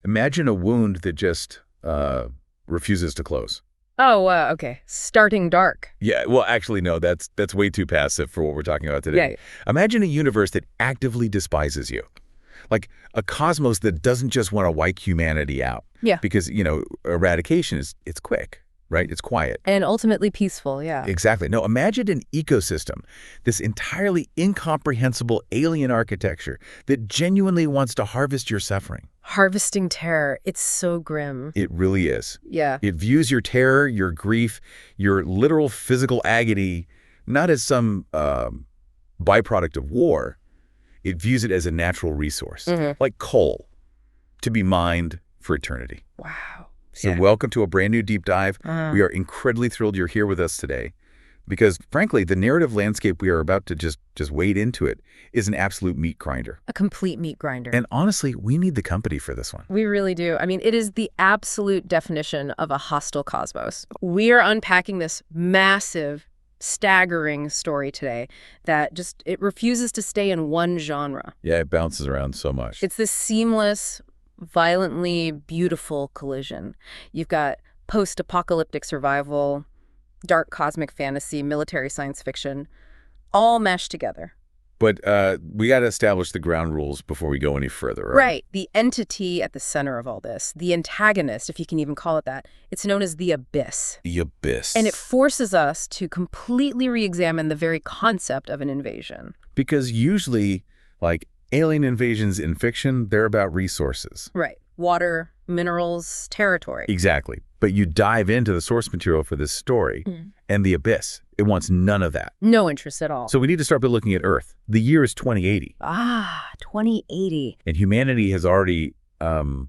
Imagine a wound that just refuses to close. Oh, okay. Starting dark. Yeah, well, actually, no, that's way too passive for what we're talking about today. Yeah. Imagine a universe that actively despises you. Like a cosmos that doesn't just want to wipe humanity out. Yeah. Because, eradication it's quick, right? It's quiet. And ultimately peaceful, yeah. Exactly. No, imagine an ecosystem, this entirely incomprehensible alien architecture that genuinely wants to harvest your suffering. Harvesting terror. It's so grim. It really is. Yeah. It views your terror, your grief, your literal physical agony, not as some byproduct of war. It views it as a natural resource, like coal, to be mined for eternity. Wow. So welcome to a brand new deep dive. We are incredibly thrilled you're here with us today because, frankly, the narrative landscape we are about to just wade into it is an absolute meat grinder. A complete meat grinder. And honestly, we need the company for this one. We really do. I mean, it is the absolute definition of a hostile cosmos. We are unpacking this massive, staggering story today that it refuses to stay in one genre. Yeah, it bounces around so much. It's this seamless, violently beautiful collision. You've got post-apocalyptic survival, dark cosmic fantasy, military science fiction, all meshed together. But we got to establish the ground rules before we go any further, right? Right. The entity at the center of all this, the antagonist, if you can even call it that, it's known as the Abyss. The Abyss. And it forces us to completely re-examine the very concept of an invasion. Because usually, like, alien invasions in fiction, they're about resources. Right. Water, minerals, territory. Exactly. But you dive into the source material for this story, and the Abyss, it wants none of that. No interest at all. So we need to start by looking at Earth. The year is 2080. 2080. And humanity has already done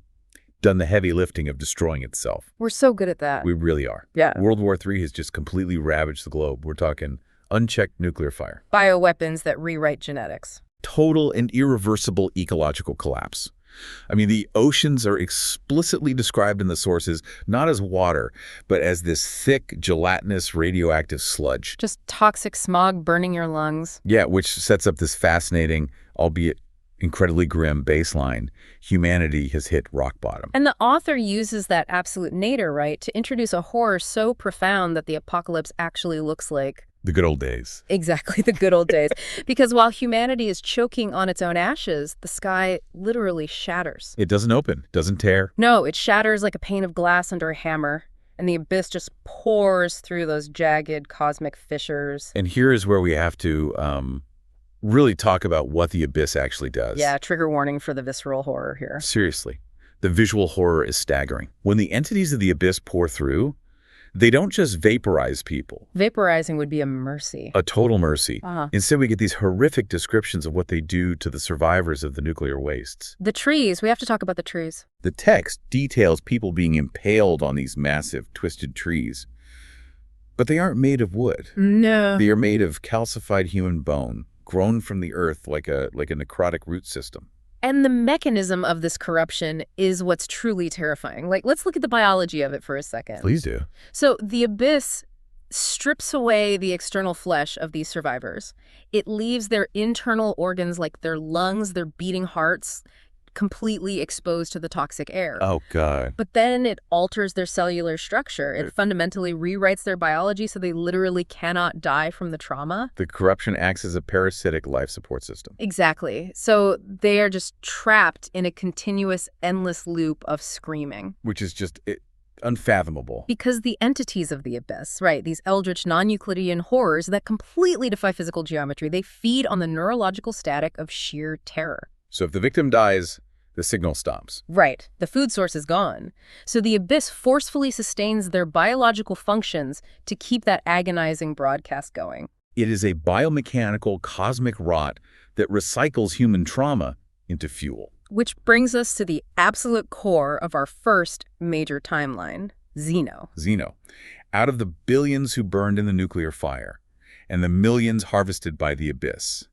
the heavy lifting of destroying itself. We're so good at that. We really are. Yeah. World War III has just completely ravaged the globe. We're talking unchecked nuclear fire. Bioweapons that rewrite genetics. Total and irreversible ecological collapse. I mean, the oceans are explicitly described in the sources not as water, but as this thick, gelatinous, radioactive sludge. Just toxic smog burning your lungs. Yeah, which sets up this fascinating, albeit incredibly grim baseline. Humanity has hit rock bottom. And the author uses that absolute nadir, right, to introduce a horror so profound that the apocalypse actually looks like the good old days. Exactly, the good old days. Because while humanity is choking on its own ashes, the sky literally shatters. It doesn't open, doesn't tear. No, it shatters like a pane of glass under a hammer, and the abyss just pours through those jagged cosmic fissures. And here is where we have to really talk about what the abyss actually does. Yeah, trigger warning for the visceral horror here. Seriously, the visual horror is staggering. When the entities of the abyss pour through, they don't just vaporize people. Vaporizing would be a mercy. A total mercy. Instead, we get these horrific descriptions of what they do to the survivors of the nuclear wastes. The trees. We have to talk about the trees. The text details people being impaled on these massive, twisted trees. But they aren't made of wood. No. They are made of calcified human bone, grown from the earth like a necrotic root system. And the mechanism of this corruption is what's truly terrifying. Like, let's look at the biology of it for a second. Please do. So the abyss strips away the external flesh of these survivors. It leaves their internal organs, like their lungs, their beating hearts, completely exposed to the toxic air. Oh, God. But then it alters their cellular structure. It fundamentally rewrites their biology so they literally cannot die from the trauma. The corruption acts as a parasitic life support system. Exactly. So they are just trapped in a continuous, endless loop of screaming. Which is just unfathomable. Because the entities of the abyss, right, these eldritch non-Euclidean horrors that completely defy physical geometry, they feed on the neurological static of sheer terror. So if the victim dies, the signal stops. Right. The food source is gone. So the abyss forcefully sustains their biological functions to keep that agonizing broadcast going. It is a biomechanical cosmic rot that recycles human trauma into fuel. Which brings us to the absolute core of our first major timeline, Zeno. Zeno. Out of the billions who burned in the nuclear fire and the millions harvested by the abyss,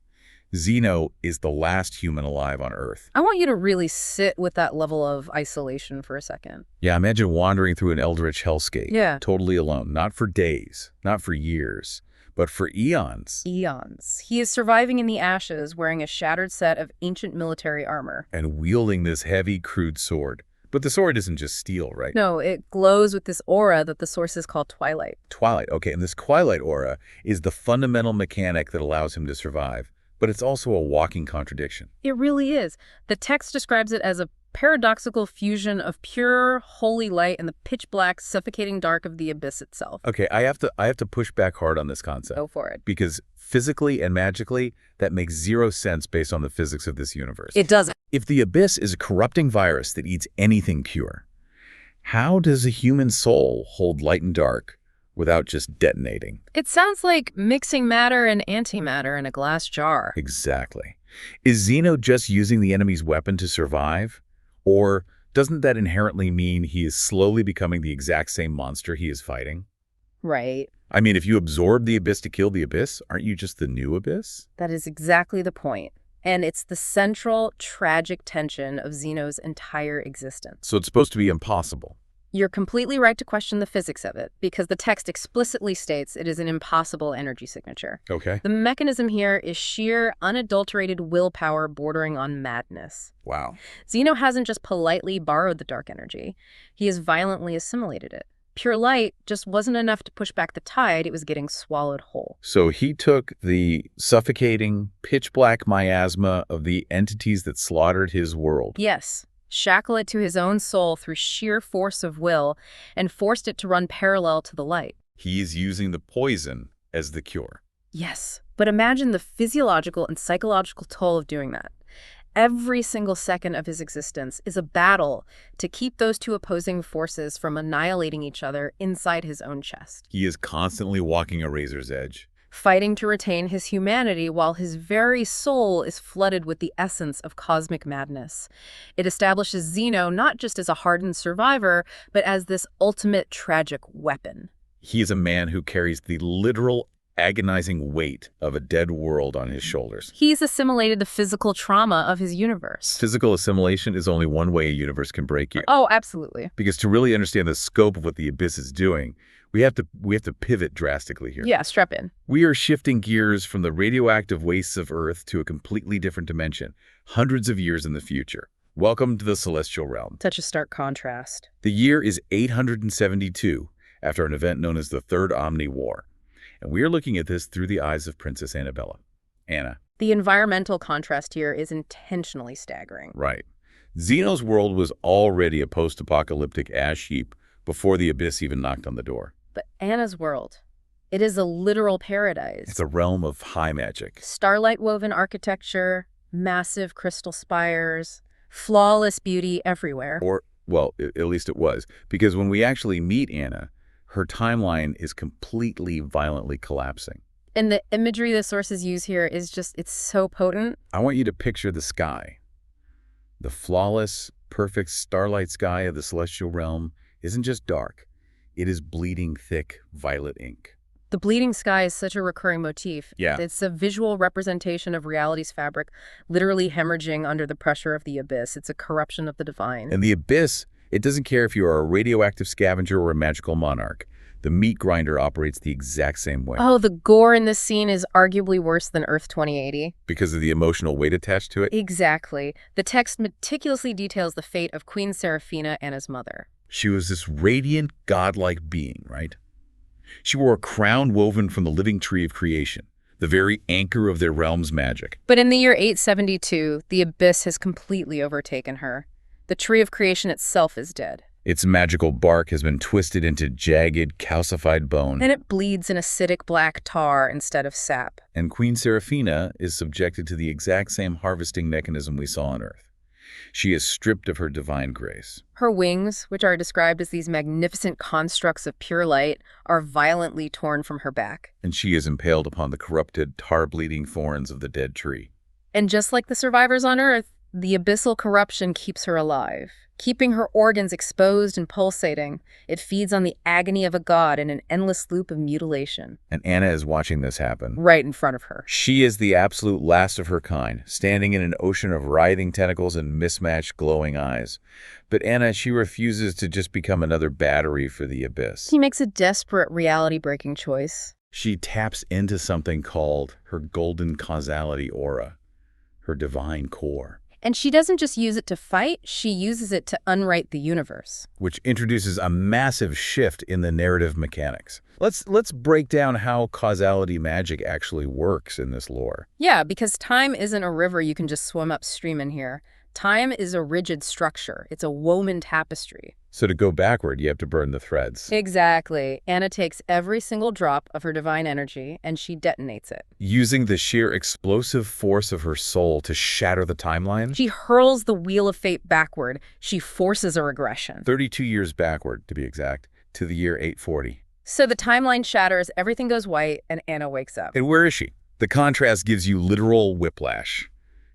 Zeno is the last human alive on Earth. I want you to really sit with that level of isolation for a second. Yeah, imagine wandering through an eldritch hellscape. Yeah. Totally alone. Not for days, not for years, but for eons. Eons. He is surviving in the ashes, wearing a shattered set of ancient military armor. And wielding this heavy, crude sword, But the sword isn't just steel, right? No, it glows with this aura that the sources call twilight. Twilight. Okay, and this twilight aura is the fundamental mechanic that allows him to survive. But it's also a walking contradiction. It really is. The text describes it as a paradoxical fusion of pure, holy light and the pitch-black, suffocating dark of the abyss itself. Okay, I have to push back hard on this concept. Go for it. Because physically and magically, that makes zero sense based on the physics of this universe. It doesn't. If the abyss is a corrupting virus that eats anything pure, how does a human soul hold light and dark without just detonating? It sounds like mixing matter and antimatter in a glass jar. Exactly. Is Zeno just using the enemy's weapon to survive? Or doesn't that inherently mean he is slowly becoming the exact same monster he is fighting? Right. I mean, if you absorb the abyss to kill the abyss, aren't you just the new abyss? That is exactly the point. And it's the central, tragic tension of Zeno's entire existence. So it's supposed to be impossible. You're completely right to question the physics of it, because the text explicitly states it is an impossible energy signature. Okay. The mechanism here is sheer, unadulterated willpower bordering on madness. Wow. Zeno hasn't just politely borrowed the dark energy. He has violently assimilated it. Pure light just wasn't enough to push back the tide. It was getting swallowed whole. So he took the suffocating, pitch-black miasma of the entities that slaughtered his world. Yes. Shackle it to his own soul through sheer force of will and forced it to run parallel to the light. He is using the poison as the cure. Yes, but imagine the physiological and psychological toll of doing that. Every single second of his existence is a battle to keep those two opposing forces from annihilating each other inside his own chest. He is constantly walking a razor's edge. Fighting to retain his humanity while his very soul is flooded with the essence of cosmic madness. It establishes Zeno not just as a hardened survivor, but as this ultimate tragic weapon. He is a man who carries the literal, agonizing weight of a dead world on his shoulders. He's assimilated the physical trauma of his universe. Physical assimilation is only one way a universe can break you. Oh, absolutely. Because to really understand the scope of what the abyss is doing, we have to pivot drastically here. Yeah, strap in. We are shifting gears from the radioactive wastes of Earth to a completely different dimension, hundreds of years in the future. Welcome to the celestial realm. Such a stark contrast. The year is 872, after an event known as the Third Omni War. And we are looking at this through the eyes of Princess Annabella. Anna. The environmental contrast here is intentionally staggering. Right. Zeno's world was already a post-apocalyptic ash heap before the abyss even knocked on the door. But Anna's world, it is a literal paradise. It's a realm of high magic. Starlight-woven architecture, massive crystal spires, flawless beauty everywhere. Or, well, at least it was. Because when we actually meet Anna, her timeline is completely violently collapsing. And the imagery the sources use here is just, it's so potent. I want you to picture the sky. The flawless, perfect starlight sky of the celestial realm isn't just dark. It is bleeding thick violet ink. The bleeding sky is such a recurring motif. Yeah. It's a visual representation of reality's fabric, literally hemorrhaging under the pressure of the abyss. It's a corruption of the divine. And the abyss, it doesn't care if you are a radioactive scavenger or a magical monarch. The meat grinder operates the exact same way. Oh, the gore in this scene is arguably worse than Earth 2080. Because of the emotional weight attached to it? Exactly. The text meticulously details the fate of Queen Seraphina, Anna's mother. She was this radiant, godlike being, right? She wore a crown woven from the living tree of creation, the very anchor of their realm's magic. But in the year 872, the abyss has completely overtaken her. The tree of creation itself is dead. Its magical bark has been twisted into jagged, calcified bone. And it bleeds an acidic black tar instead of sap. And Queen Seraphina is subjected to the exact same harvesting mechanism we saw on Earth. She is stripped of her divine grace. Her wings, which are described as these magnificent constructs of pure light, are violently torn from her back. And she is impaled upon the corrupted, tar-bleeding thorns of the dead tree. And just like the survivors on Earth, the abyssal corruption keeps her alive, keeping her organs exposed and pulsating. It feeds on the agony of a god in an endless loop of mutilation. And Anna is watching this happen. Right in front of her. She is the absolute last of her kind, standing in an ocean of writhing tentacles and mismatched glowing eyes. But Anna, she refuses to just become another battery for the abyss. He makes a desperate reality-breaking choice. She taps into something called her golden causality aura, her divine core. And she doesn't just use it to fight, she uses it to unwrite the universe. Which introduces a massive shift in the narrative mechanics. Let's break down how causality magic actually works in this lore. Yeah, because time isn't a river you can just swim upstream in here. Time is a rigid structure. It's a woven tapestry. So to go backward, you have to burn the threads. Exactly. Anna takes every single drop of her divine energy and she detonates it. Using the sheer explosive force of her soul to shatter the timeline? She hurls the wheel of fate backward. She forces a regression. 32 years backward, to be exact, to the year 840. So the timeline shatters, everything goes white, and Anna wakes up. And where is she? The contrast gives you literal whiplash.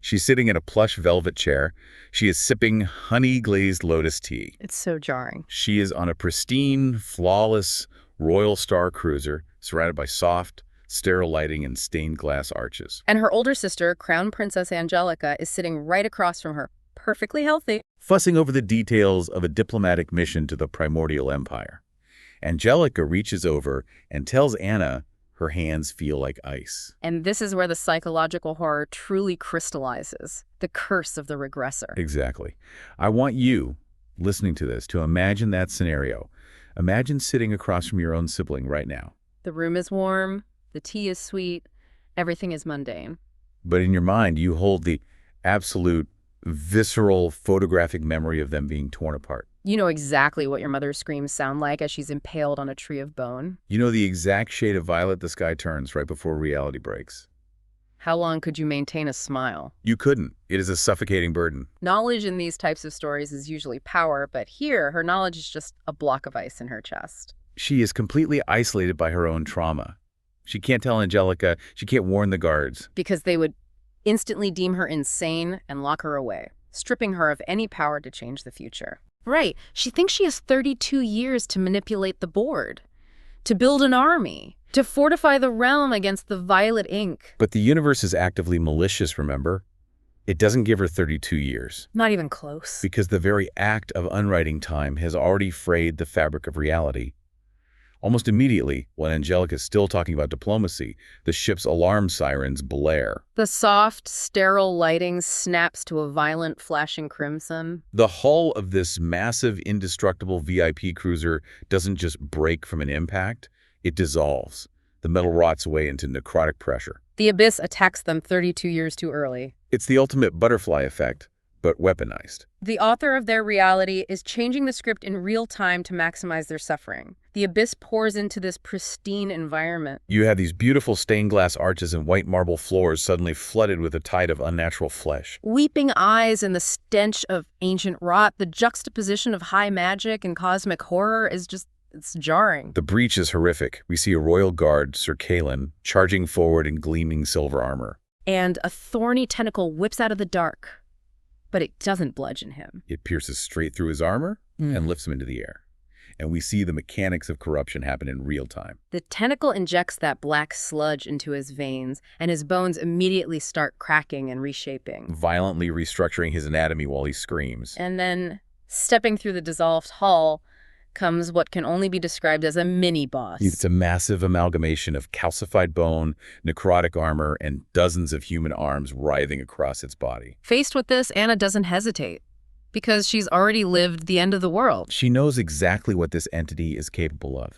She's sitting in a plush velvet chair. She is sipping honey-glazed lotus tea. It's so jarring. She is on a pristine, flawless Royal Star cruiser, surrounded by soft, sterile lighting and stained glass arches. And her older sister, Crown Princess Angelica, is sitting right across from her, perfectly healthy. Fussing over the details of a diplomatic mission to the primordial empire. Angelica reaches over and tells Anna her hands feel like ice. And this is where the psychological horror truly crystallizes. The curse of the regressor. Exactly. I want you, listening to this, to imagine that scenario. Imagine sitting across from your own sibling right now. The room is warm, the tea is sweet, everything is mundane. But in your mind, you hold the absolute, visceral, photographic memory of them being torn apart. You know exactly what your mother's screams sound like as she's impaled on a tree of bone. You know the exact shade of violet the sky turns right before reality breaks. How long could you maintain a smile? You couldn't. It is a suffocating burden. Knowledge in these types of stories is usually power, but here, her knowledge is just a block of ice in her chest. She is completely isolated by her own trauma. She can't tell Angelica, she can't warn the guards. Because they would instantly deem her insane and lock her away, stripping her of any power to change the future. Right. She thinks she has 32 years to manipulate the board, to build an army, to fortify the realm against the violet ink. But the universe is actively malicious, remember? It doesn't give her 32 years. Not even close. Because the very act of unwriting time has already frayed the fabric of reality. Almost immediately, while Angelica is still talking about diplomacy, the ship's alarm sirens blare. The soft, sterile lighting snaps to a violent, flashing crimson. The hull of this massive, indestructible VIP cruiser doesn't just break from an impact, it dissolves. The metal rots away into necrotic pressure. The abyss attacks them 32 years too early. It's the ultimate butterfly effect, but weaponized. The author of their reality is changing the script in real time to maximize their suffering. The abyss pours into this pristine environment. You have these beautiful stained glass arches and white marble floors suddenly flooded with a tide of unnatural flesh. Weeping eyes and the stench of ancient rot, the juxtaposition of high magic and cosmic horror is just, it's jarring. The breach is horrific. We see a royal guard, Sir Kalen, charging forward in gleaming silver armor. And a thorny tentacle whips out of the dark. But it doesn't bludgeon him. It pierces straight through his armor and lifts him into the air. And we see the mechanics of corruption happen in real time. The tentacle injects that black sludge into his veins, and his bones immediately start cracking and reshaping. Violently restructuring his anatomy while he screams. And then, stepping through the dissolved hull, comes what can only be described as a mini-boss. It's a massive amalgamation of calcified bone, necrotic armor, and dozens of human arms writhing across its body. Faced with this, Anna doesn't hesitate, because she's already lived the end of the world. She knows exactly what this entity is capable of.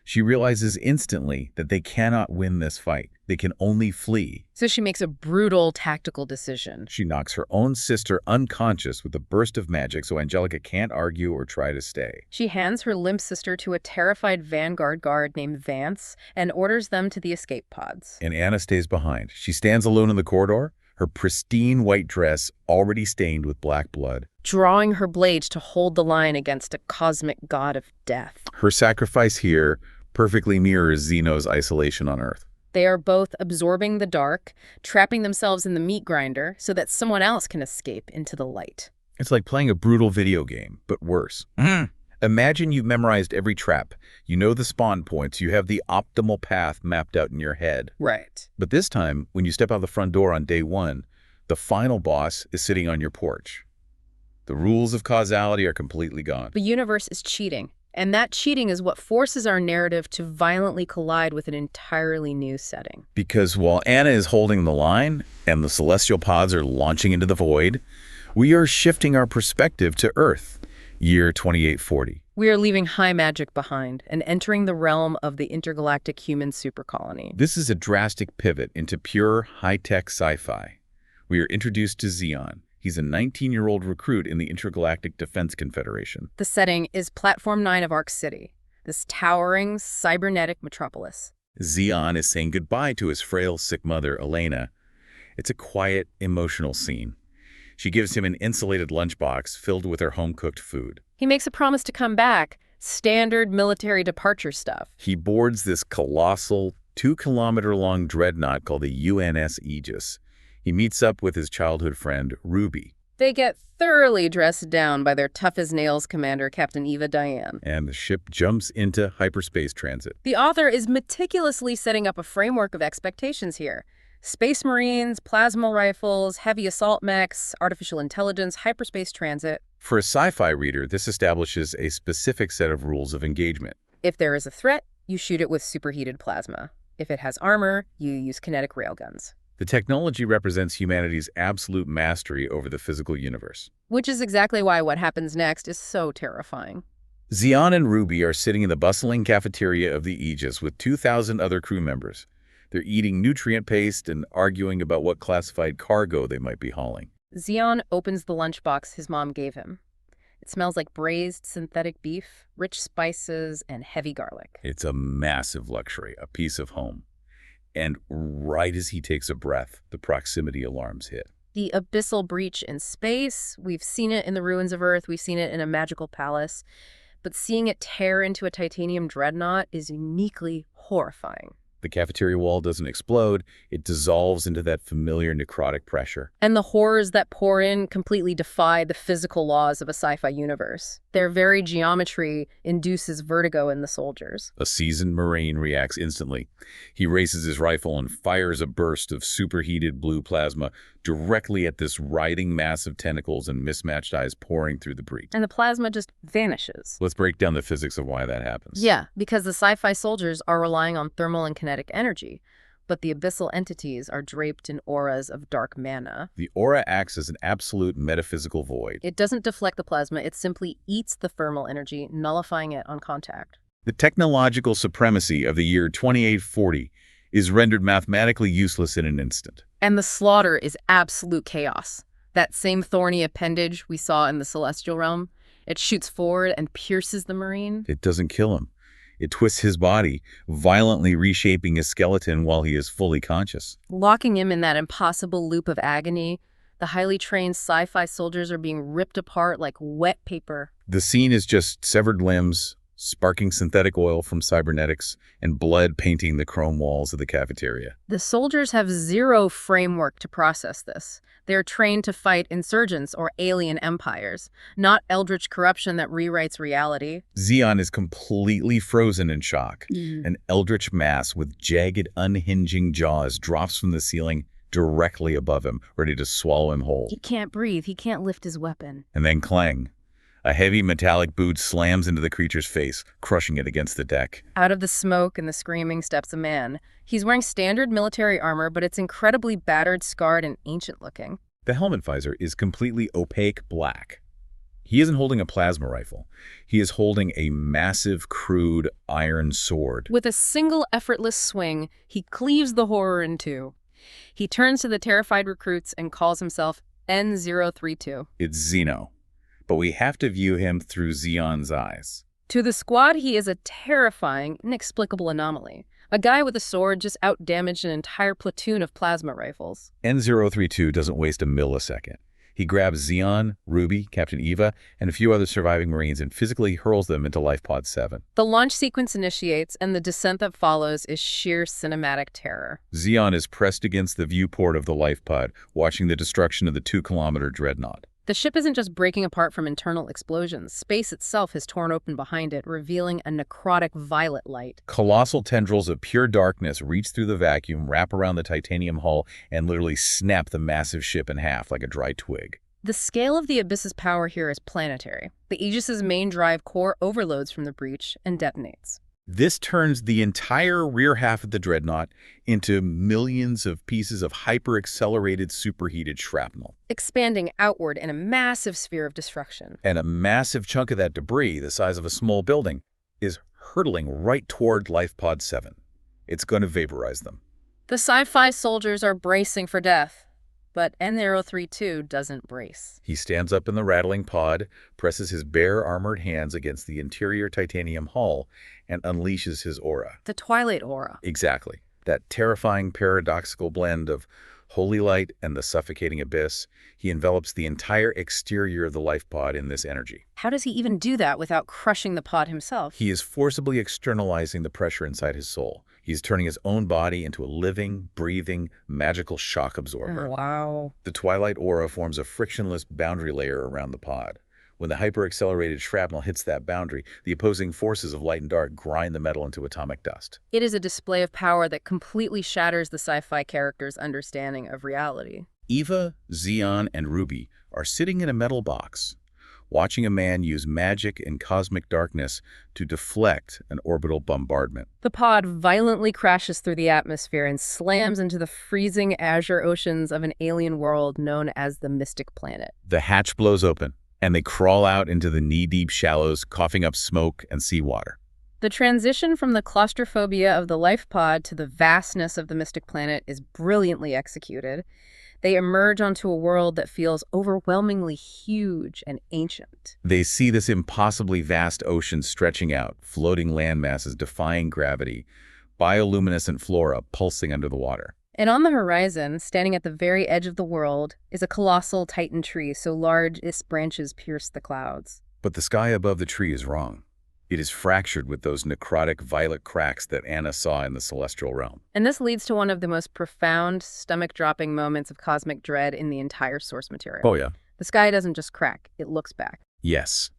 She realizes instantly that they cannot win this fight. They can only flee. So she makes a brutal tactical decision. She knocks her own sister unconscious with a burst of magic so Angelica can't argue or try to stay. She hands her limp sister to a terrified Vanguard guard named Vance and orders them to the escape pods. And Anna stays behind. She stands alone in the corridor, her pristine white dress already stained with black blood. Drawing her blades to hold the line against a cosmic god of death. Her sacrifice here perfectly mirrors Zeno's isolation on Earth. They are both absorbing the dark, trapping themselves in the meat grinder so that someone else can escape into the light. It's like playing a brutal video game, but worse. Imagine you've memorized every trap. You know the spawn points. You have the optimal path mapped out in your head. Right. But this time, when you step out the front door on day one, the final boss is sitting on your porch. The rules of causality are completely gone. The universe is cheating. And that cheating is what forces our narrative to violently collide with an entirely new setting. Because while Anna is holding the line and the celestial pods are launching into the void, We are shifting our perspective to Earth, year 2840. We are leaving high magic behind and entering the realm of the intergalactic human supercolony. This is a drastic pivot into pure, high-tech sci-fi. We are introduced to Xeon. He's a 19-year-old recruit in the Intergalactic Defense Confederation. The setting is Platform 9 of Arc City, this towering, cybernetic metropolis. Xeon is saying goodbye to his frail, sick mother, Elena. It's a quiet, emotional scene. She gives him an insulated lunchbox filled with her home-cooked food. He makes a promise to come back, standard military departure stuff. He boards this colossal, 2-kilometer-long dreadnought called the UNS Aegis. He meets up with his childhood friend, Ruby. They get thoroughly dressed down by their tough-as-nails commander, Captain Eva Diane. And the ship jumps into hyperspace transit. The author is meticulously setting up a framework of expectations here. Space Marines, plasma rifles, heavy assault mechs, artificial intelligence, hyperspace transit. For a sci-fi reader, this establishes a specific set of rules of engagement. If there is a threat, you shoot it with superheated plasma. If it has armor, you use kinetic railguns. The technology represents humanity's absolute mastery over the physical universe. Which is exactly why what happens next is so terrifying. Xeon and Ruby are sitting in the bustling cafeteria of the Aegis with 2,000 other crew members. They're eating nutrient paste and arguing about what classified cargo they might be hauling. Xeon opens the lunchbox his mom gave him. It smells like braised synthetic beef, rich spices, and heavy garlic. It's a massive luxury, a piece of home. And right as he takes a breath, the proximity alarms hit. The abyssal breach in space, we've seen it in the ruins of Earth, we've seen it in a magical palace, but seeing it tear into a titanium dreadnought is uniquely horrifying. The cafeteria wall doesn't explode, it dissolves into that familiar necrotic pressure. And the horrors that pour in completely defy the physical laws of a sci-fi universe. Their very geometry induces vertigo in the soldiers. A seasoned Marine reacts instantly. He raises his rifle and fires a burst of superheated blue plasma directly at this writhing mass of tentacles and mismatched eyes pouring through the breach. And the plasma just vanishes. Let's break down the physics of why that happens. Yeah, because the sci-fi soldiers are relying on thermal and kinetic energy, but the abyssal entities are draped in auras of dark mana. The aura acts as an absolute metaphysical void. It doesn't deflect the plasma, it simply eats the thermal energy, nullifying it on contact. The technological supremacy of the year 2840 is rendered mathematically useless in an instant. And the slaughter is absolute chaos. That same thorny appendage we saw in the celestial realm, it shoots forward and pierces the Marine. It doesn't kill him. It twists his body, violently reshaping his skeleton while he is fully conscious. Locking him in that impossible loop of agony, the highly trained sci-fi soldiers are being ripped apart like wet paper. The scene is just severed limbs, sparking synthetic oil from cybernetics, and blood painting the chrome walls of the cafeteria. The soldiers have zero framework to process this. They're trained to fight insurgents or alien empires, not eldritch corruption that rewrites reality. Xeon is completely frozen in shock. An eldritch mass with jagged, unhinging jaws drops from the ceiling directly above him, ready to swallow him whole. He can't breathe. He can't lift his weapon. And then clang. A heavy metallic boot slams into the creature's face, crushing it against the deck. Out of the smoke and the screaming steps a man. He's wearing standard military armor, but it's incredibly battered, scarred, and ancient-looking. The helmet visor is completely opaque black. He isn't holding a plasma rifle. He is holding a massive, crude iron sword. With a single effortless swing, he cleaves the horror in two. He turns to the terrified recruits and calls himself N032. It's Zeno. But we have to view him through Xeon's eyes. To the squad, he is a terrifying, inexplicable anomaly. A guy with a sword just outdamaged an entire platoon of plasma rifles. N032 doesn't waste a millisecond. He grabs Xeon, Ruby, Captain Eva, and a few other surviving Marines and physically hurls them into Life Pod 7. The launch sequence initiates, and the descent that follows is sheer cinematic terror. Xeon is pressed against the viewport of the Life Pod, watching the destruction of the 2-kilometer dreadnought. The ship isn't just breaking apart from internal explosions. Space itself is torn open behind it, revealing a necrotic violet light. Colossal tendrils of pure darkness reach through the vacuum, wrap around the titanium hull, and literally snap the massive ship in half like a dry twig. The scale of the Abyss's power here is planetary. The Aegis's main drive core overloads from the breach and detonates. This turns the entire rear half of the dreadnought into millions of pieces of hyper-accelerated superheated shrapnel. Expanding outward in a massive sphere of destruction. And a massive chunk of that debris, the size of a small building, is hurtling right toward Life Pod 7. It's going to vaporize them. The sci-fi soldiers are bracing for death, but N032 doesn't brace. He stands up in the rattling pod, presses his bare armored hands against the interior titanium hull, and unleashes his aura. The Twilight aura. Exactly. That terrifying paradoxical blend of holy light and the suffocating abyss. He envelops the entire exterior of the life pod in this energy. How does he even do that without crushing the pod himself? He is forcibly externalizing the pressure inside his soul. He's turning his own body into a living, breathing, magical shock absorber. Wow. The Twilight aura forms a frictionless boundary layer around the pod. When the hyper-accelerated shrapnel hits that boundary, the opposing forces of light and dark grind the metal into atomic dust. It is a display of power that completely shatters the sci-fi character's understanding of reality. Eva, Xeon, and Ruby are sitting in a metal box, watching a man use magic and cosmic darkness to deflect an orbital bombardment. The pod violently crashes through the atmosphere and slams into the freezing azure oceans of an alien world known as the Mystic Planet. The hatch blows open, and they crawl out into the knee-deep shallows, coughing up smoke and seawater. The transition from the claustrophobia of the life pod to the vastness of the Mystic Planet is brilliantly executed. They emerge onto a world that feels overwhelmingly huge and ancient. They see this impossibly vast ocean stretching out, floating landmasses defying gravity, bioluminescent flora pulsing under the water. And on the horizon, standing at the very edge of the world, is a colossal titan tree so large its branches pierce the clouds. But the sky above the tree is wrong. It is fractured with those necrotic violet cracks that Anna saw in the celestial realm. And this leads to one of the most profound, stomach-dropping moments of cosmic dread in the entire source material. Oh, yeah. The sky doesn't just crack, it looks back. Yes.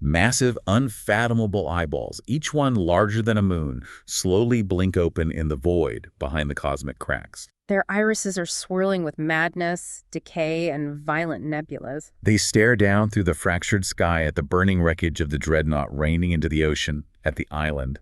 Massive, unfathomable eyeballs, each one larger than a moon, slowly blink open in the void behind the cosmic cracks. Their irises are swirling with madness, decay, and violent nebulas. They stare down through the fractured sky at the burning wreckage of the dreadnought raining into the ocean, at the island,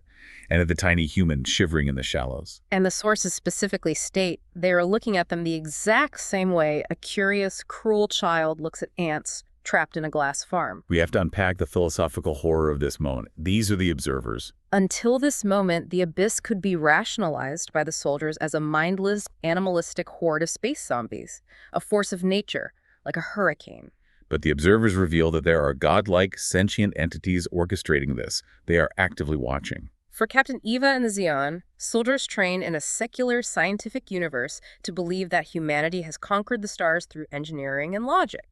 and at the tiny human shivering in the shallows. And the sources specifically state they are looking at them the exact same way a curious, cruel child looks at ants trapped in a glass farm. We have to unpack the philosophical horror of this moment. These are the observers. Until this moment, the abyss could be rationalized by the soldiers as a mindless, animalistic horde of space zombies, a force of nature, like a hurricane. But the observers reveal that there are godlike, sentient entities orchestrating this. They are actively watching. For Captain Eva and the Xeon, soldiers train in a secular scientific universe to believe that humanity has conquered the stars through engineering and logic.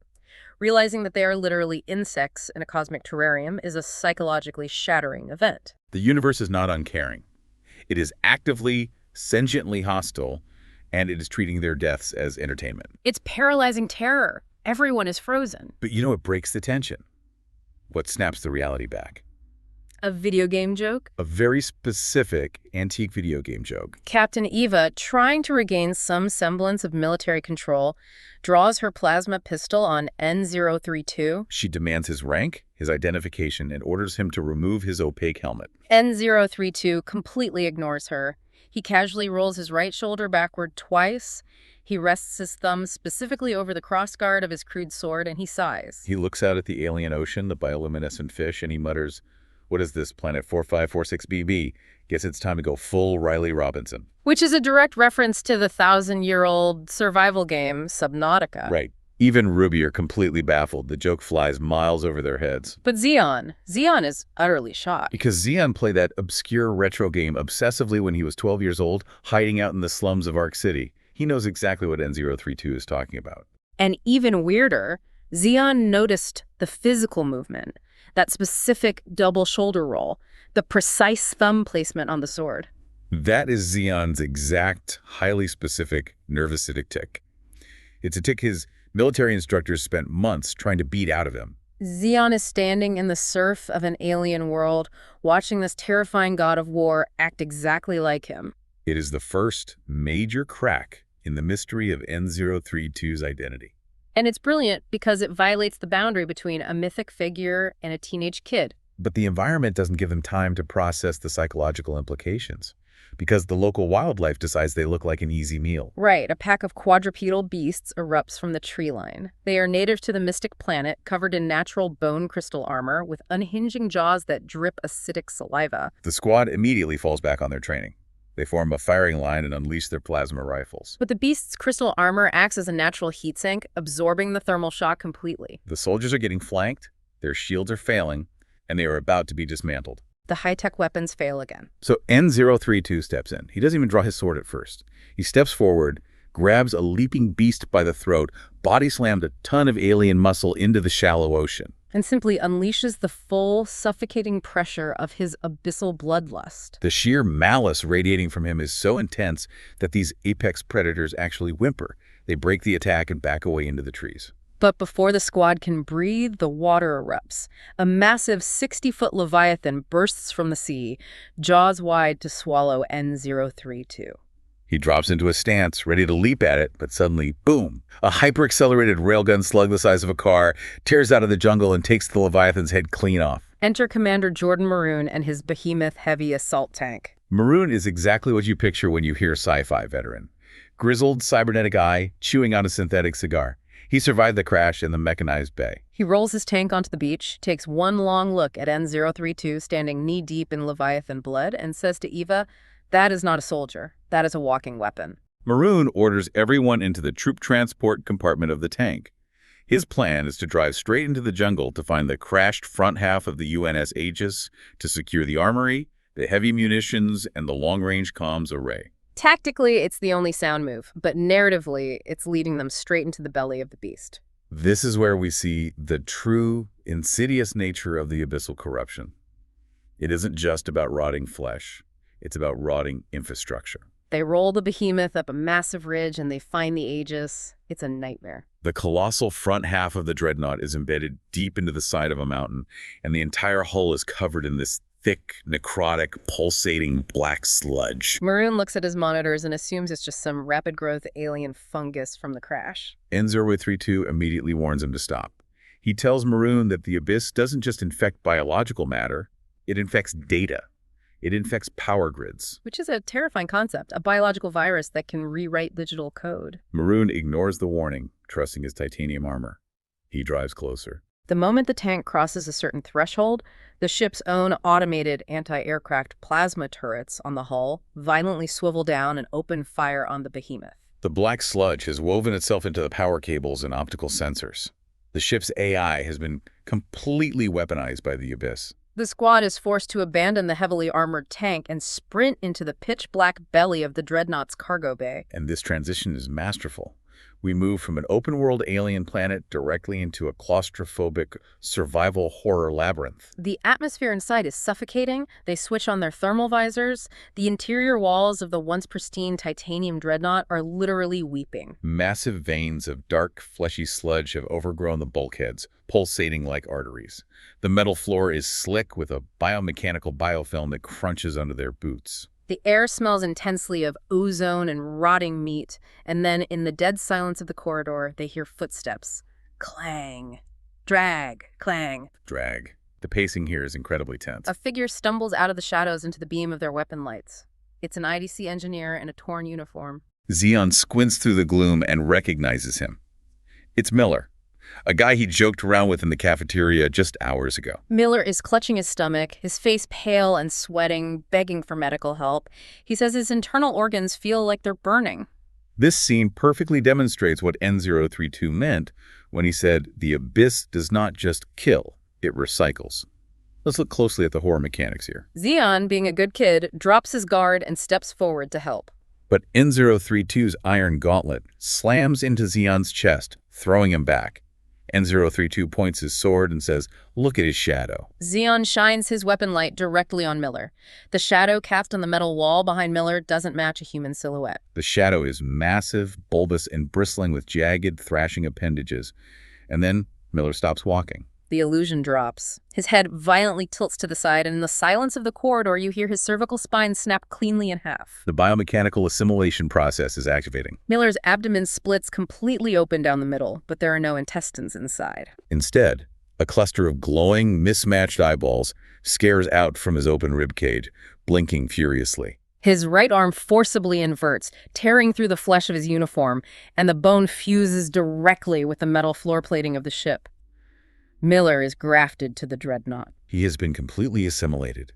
Realizing that they are literally insects in a cosmic terrarium is a psychologically shattering event. The universe is not uncaring. It is actively, sentiently hostile, and it is treating their deaths as entertainment. It's paralyzing terror. Everyone is frozen. But you know what breaks the tension? What snaps the reality back? A video game joke? A very specific antique video game joke. Captain Eva, trying to regain some semblance of military control, draws her plasma pistol on N032. She demands his rank, his identification, and orders him to remove his opaque helmet. N032 completely ignores her. He casually rolls his right shoulder backward twice. He rests his thumb specifically over the crossguard of his crude sword, and he sighs. He looks out at the alien ocean, the bioluminescent fish, and he mutters, "What is this, planet 4546BB? Guess it's time to go full Riley Robinson." Which is a direct reference to the 1,000-year-old survival game, Subnautica. Right. Even Ruby are completely baffled. The joke flies miles over their heads. But Xeon is utterly shocked. Because Xeon played that obscure retro game obsessively when he was 12 years old, hiding out in the slums of Arc City. He knows exactly what N032 is talking about. And even weirder, Xeon noticed the physical movement, that specific double shoulder roll, the precise thumb placement on the sword. That is Xeon's exact, highly specific nervositic tick. It's a tick his military instructors spent months trying to beat out of him. Xeon is standing in the surf of an alien world, watching this terrifying god of war act exactly like him. It is the first major crack in the mystery of N032's identity. And it's brilliant because it violates the boundary between a mythic figure and a teenage kid. But the environment doesn't give them time to process the psychological implications, because the local wildlife decides they look like an easy meal. Right, a pack of quadrupedal beasts erupts from the tree line. They are native to the Mystic Planet, covered in natural bone crystal armor, with unhinging jaws that drip acidic saliva. The squad immediately falls back on their training. They form a firing line and unleash their plasma rifles. But the beast's crystal armor acts as a natural heat sink, absorbing the thermal shock completely. The soldiers are getting flanked, their shields are failing, and they are about to be dismantled. The high-tech weapons fail again. So N032 steps in. He doesn't even draw his sword at first. He steps forward, grabs a leaping beast by the throat, body slammed a ton of alien muscle into the shallow ocean. And simply unleashes the full, suffocating pressure of his abyssal bloodlust. The sheer malice radiating from him is so intense that these apex predators actually whimper. They break the attack and back away into the trees. But before the squad can breathe, the water erupts. A massive 60-foot leviathan bursts from the sea, jaws wide to swallow N032. He drops into a stance, ready to leap at it, but suddenly, boom! A hyper-accelerated railgun slug the size of a car tears out of the jungle and takes the Leviathan's head clean off. Enter Commander Jordan Maroon and his behemoth heavy assault tank. Maroon is exactly what you picture when you hear sci-fi veteran. Grizzled, cybernetic eye, chewing on a synthetic cigar. He survived the crash in the mechanized bay. He rolls his tank onto the beach, takes one long look at N032 standing knee-deep in Leviathan blood, and says to Eva, "That is not a soldier. That is a walking weapon." Maroon orders everyone into the troop transport compartment of the tank. His plan is to drive straight into the jungle to find the crashed front half of the UNS Aegis, to secure the armory, the heavy munitions, and the long-range comms array. Tactically, it's the only sound move, but narratively, it's leading them straight into the belly of the beast. This is where we see the true, insidious nature of the abyssal corruption. It isn't just about rotting flesh. It's about rotting infrastructure. They roll the behemoth up a massive ridge and they find the Aegis. It's a nightmare. The colossal front half of the dreadnought is embedded deep into the side of a mountain, and the entire hull is covered in this thick, necrotic, pulsating black sludge. Maroon looks at his monitors and assumes it's just some rapid-growth alien fungus from the crash. N032 immediately warns him to stop. He tells Maroon that the abyss doesn't just infect biological matter, it infects data. It infects power grids. Which is a terrifying concept, a biological virus that can rewrite digital code. Maroon ignores the warning, trusting his titanium armor. He drives closer. The moment the tank crosses a certain threshold, the ship's own automated anti-aircraft plasma turrets on the hull violently swivel down and open fire on the behemoth. The black sludge has woven itself into the power cables and optical sensors. The ship's AI has been completely weaponized by the abyss. The squad is forced to abandon the heavily armored tank and sprint into the pitch-black belly of the dreadnought's cargo bay. And this transition is masterful. We move from an open-world alien planet directly into a claustrophobic survival horror labyrinth. The atmosphere inside is suffocating. They switch on their thermal visors. The interior walls of the once pristine titanium dreadnought are literally weeping. Massive veins of dark, fleshy sludge have overgrown the bulkheads, pulsating like arteries. The metal floor is slick with a biomechanical biofilm that crunches under their boots. The air smells intensely of ozone and rotting meat, and then in the dead silence of the corridor, they hear footsteps. Clang. Drag. Clang. Drag. The pacing here is incredibly tense. A figure stumbles out of the shadows into the beam of their weapon lights. It's an IDC engineer in a torn uniform. Zeon squints through the gloom and recognizes him. It's Miller, a guy he joked around with in the cafeteria just hours ago. Miller is clutching his stomach, his face pale and sweating, begging for medical help. He says his internal organs feel like they're burning. This scene perfectly demonstrates what N032 meant when he said, "The abyss does not just kill, it recycles." Let's look closely at the horror mechanics here. Zeon, being a good kid, drops his guard and steps forward to help. But N032's iron gauntlet slams into Zeon's chest, throwing him back. N032 points his sword and says, "Look at his shadow." Zeon shines his weapon light directly on Miller. The shadow cast on the metal wall behind Miller doesn't match a human silhouette. The shadow is massive, bulbous, and bristling with jagged, thrashing appendages. And then Miller stops walking. The illusion drops. His head violently tilts to the side, and in the silence of the corridor, you hear his cervical spine snap cleanly in half. The biomechanical assimilation process is activating. Miller's abdomen splits completely open down the middle, but there are no intestines inside. Instead, A cluster of glowing, mismatched eyeballs scares out from his open ribcage, blinking furiously. His right arm forcibly inverts, tearing through the flesh of his uniform, and the bone fuses directly with the metal floor plating of the ship. Miller is grafted to the dreadnought. He has been completely assimilated.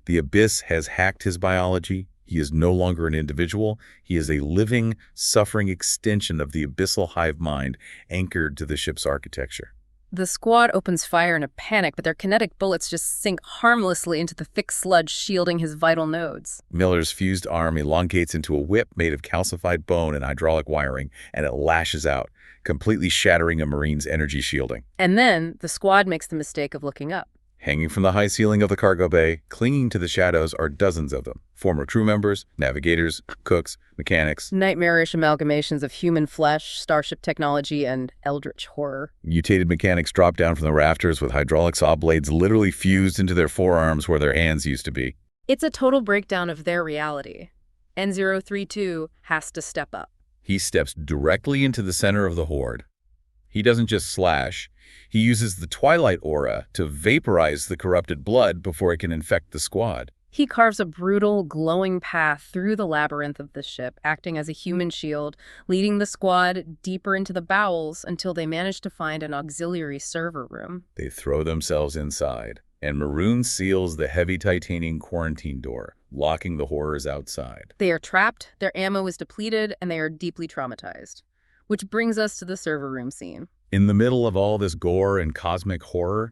The Abyss has hacked his biology. He is no longer an individual. He is a living, suffering extension of the abyssal hive mind anchored to the ship's architecture. The squad opens fire in a panic, but their kinetic bullets just sink harmlessly into the thick sludge shielding his vital nodes. Miller's fused arm elongates into a whip made of calcified bone and hydraulic wiring, and it lashes out, completely shattering a Marine's energy shielding. And then the squad makes the mistake of looking up. Hanging from the high ceiling of the cargo bay, clinging to the shadows, are dozens of them. Former crew members, navigators, cooks, mechanics. Nightmarish amalgamations of human flesh, starship technology, and eldritch horror. Mutated mechanics drop down from the rafters with hydraulic saw blades literally fused into their forearms where their hands used to be. It's a total breakdown of their reality. N032 has to step up. He steps directly into the center of the horde. He doesn't just slash. He uses the Twilight aura to vaporize the corrupted blood before it can infect the squad. He carves a brutal, glowing path through the labyrinth of the ship, acting as a human shield, leading the squad deeper into the bowels until they manage to find an auxiliary server room. They throw themselves inside, and Maroon seals the heavy titanium quarantine door, locking the horrors outside. They are trapped, their ammo is depleted, and they are deeply traumatized. Which brings us to the server room scene. In the middle of all this gore and cosmic horror,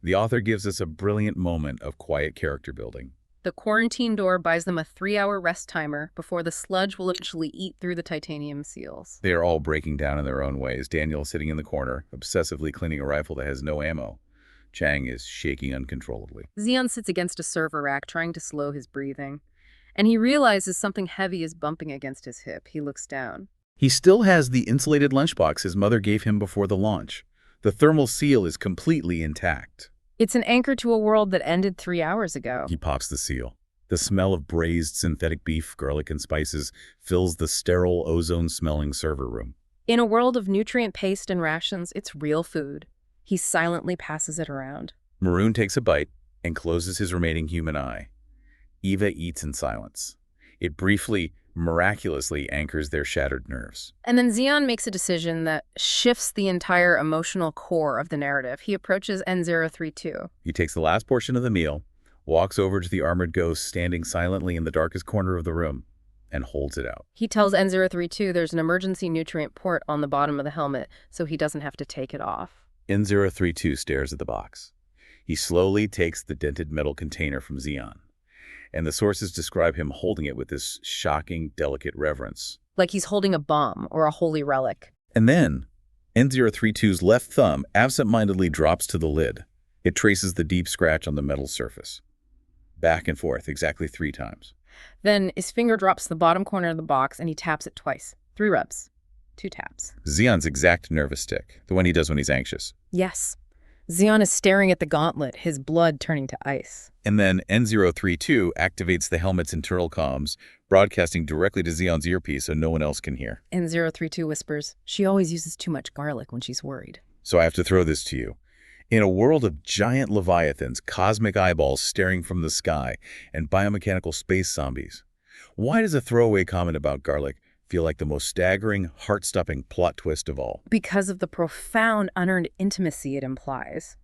the author gives us a brilliant moment of quiet character building. The quarantine door buys them a 3-hour rest timer before the sludge will eventually eat through the titanium seals. They are all breaking down in their own ways. Daniel sitting in the corner, obsessively cleaning a rifle that has no ammo. Chang is shaking uncontrollably. Xeon sits against a server rack, trying to slow his breathing. And he realizes something heavy is bumping against his hip. He looks down. He still has the insulated lunchbox his mother gave him before the launch. The thermal seal is completely intact. It's an anchor to a world that ended 3 hours ago. He pops the seal. The smell of braised synthetic beef, garlic, and spices fills the sterile, ozone-smelling server room. In a world of nutrient paste and rations, it's real food. He silently passes it around. Maroon takes a bite and closes his remaining human eye. Eva eats in silence. It briefly, miraculously anchors their shattered nerves. And then Xeon makes a decision that shifts the entire emotional core of the narrative. He approaches N032. He takes the last portion of the meal, walks over to the armored ghost standing silently in the darkest corner of the room, and holds it out. He tells N032 there's an emergency nutrient port on the bottom of the helmet, so he doesn't have to take it off. N032 stares at the box. He slowly takes the dented metal container from Xeon, and the sources describe him holding it with this shocking, delicate reverence. Like he's holding a bomb or a holy relic. And then, N032's left thumb absent-mindedly drops to the lid. It traces the deep scratch on the metal surface. Back and forth, exactly 3 times. Then his finger drops to the bottom corner of the box and he taps it twice. 3 rubs. 2 taps. Xeon's exact nervous tick, the one he does when he's anxious. Yes. Xeon is staring at the gauntlet, his blood turning to ice. And then N032 activates the helmet's internal comms, broadcasting directly to Xeon's earpiece so no one else can hear. N032 whispers, she always uses too much garlic when she's worried. So I have to throw this to you. In a world of giant leviathans, cosmic eyeballs staring from the sky, and biomechanical space zombies, why does a throwaway comment about garlic feel like the most staggering, heart-stopping plot twist of all? Because of the profound, unearned intimacy it implies.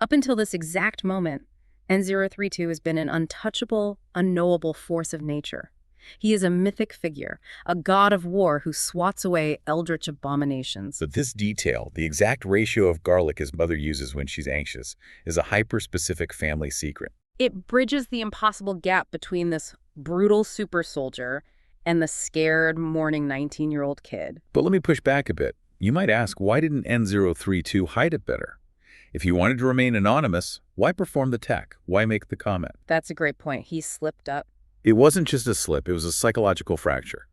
Up until this exact moment, N032 has been an untouchable, unknowable force of nature. He is a mythic figure, a god of war who swats away eldritch abominations. But this detail, the exact ratio of garlic his mother uses when she's anxious, is a hyper-specific family secret. It bridges the impossible gap between this brutal super soldier and the scared, mourning 19-year-old kid. But let me push back a bit. You might ask, why didn't N032 hide it better? If he wanted to remain anonymous, why perform the tech? Why make the comment? That's a great point. He slipped up. It wasn't just a slip, it was a psychological fracture.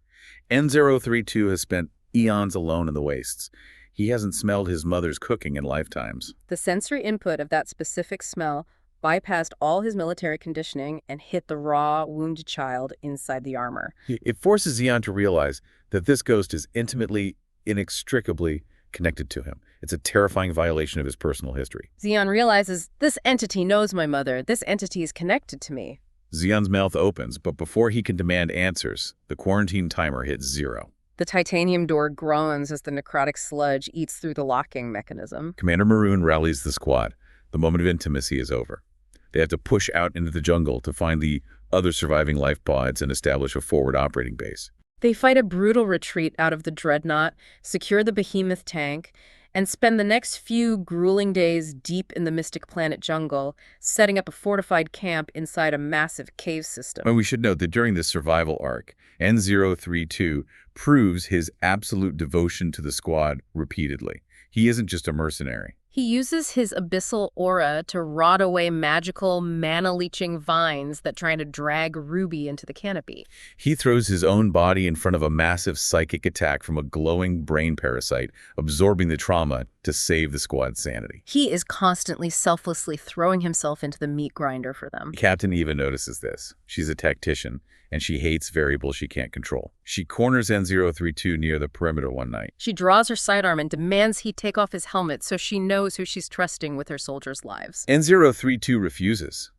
N032 has spent eons alone in the wastes. He hasn't smelled his mother's cooking in lifetimes. The sensory input of that specific smell bypassed all his military conditioning and hit the raw, wounded child inside the armor. It forces Xeon to realize that this ghost is intimately, inextricably connected to him. It's a terrifying violation of his personal history. Zeon realizes, this entity knows my mother. This entity is connected to me. Zeon's mouth opens, but before he can demand answers, the quarantine timer hits 0. The titanium door groans as the necrotic sludge eats through the locking mechanism. Commander Maroon rallies the squad. The moment of intimacy is over. They have to push out into the jungle to find the other surviving life pods and establish a forward operating base. They fight a brutal retreat out of the dreadnought, secure the behemoth tank, and spend the next few grueling days deep in the Mystic Planet jungle, setting up a fortified camp inside a massive cave system. And we should note that during this survival arc, N032 proves his absolute devotion to the squad repeatedly. He isn't just a mercenary. He uses his abyssal aura to rot away magical, mana-leeching vines that try to drag Ruby into the canopy. He throws his own body in front of a massive psychic attack from a glowing brain parasite, absorbing the trauma to save the squad's sanity. He is constantly selflessly throwing himself into the meat grinder for them. Captain Eva notices this. She's a tactician, and she hates variables she can't control. She corners N032 near the perimeter one night. She draws her sidearm and demands he take off his helmet so she knows who she's trusting with her soldiers' lives. N032 refuses,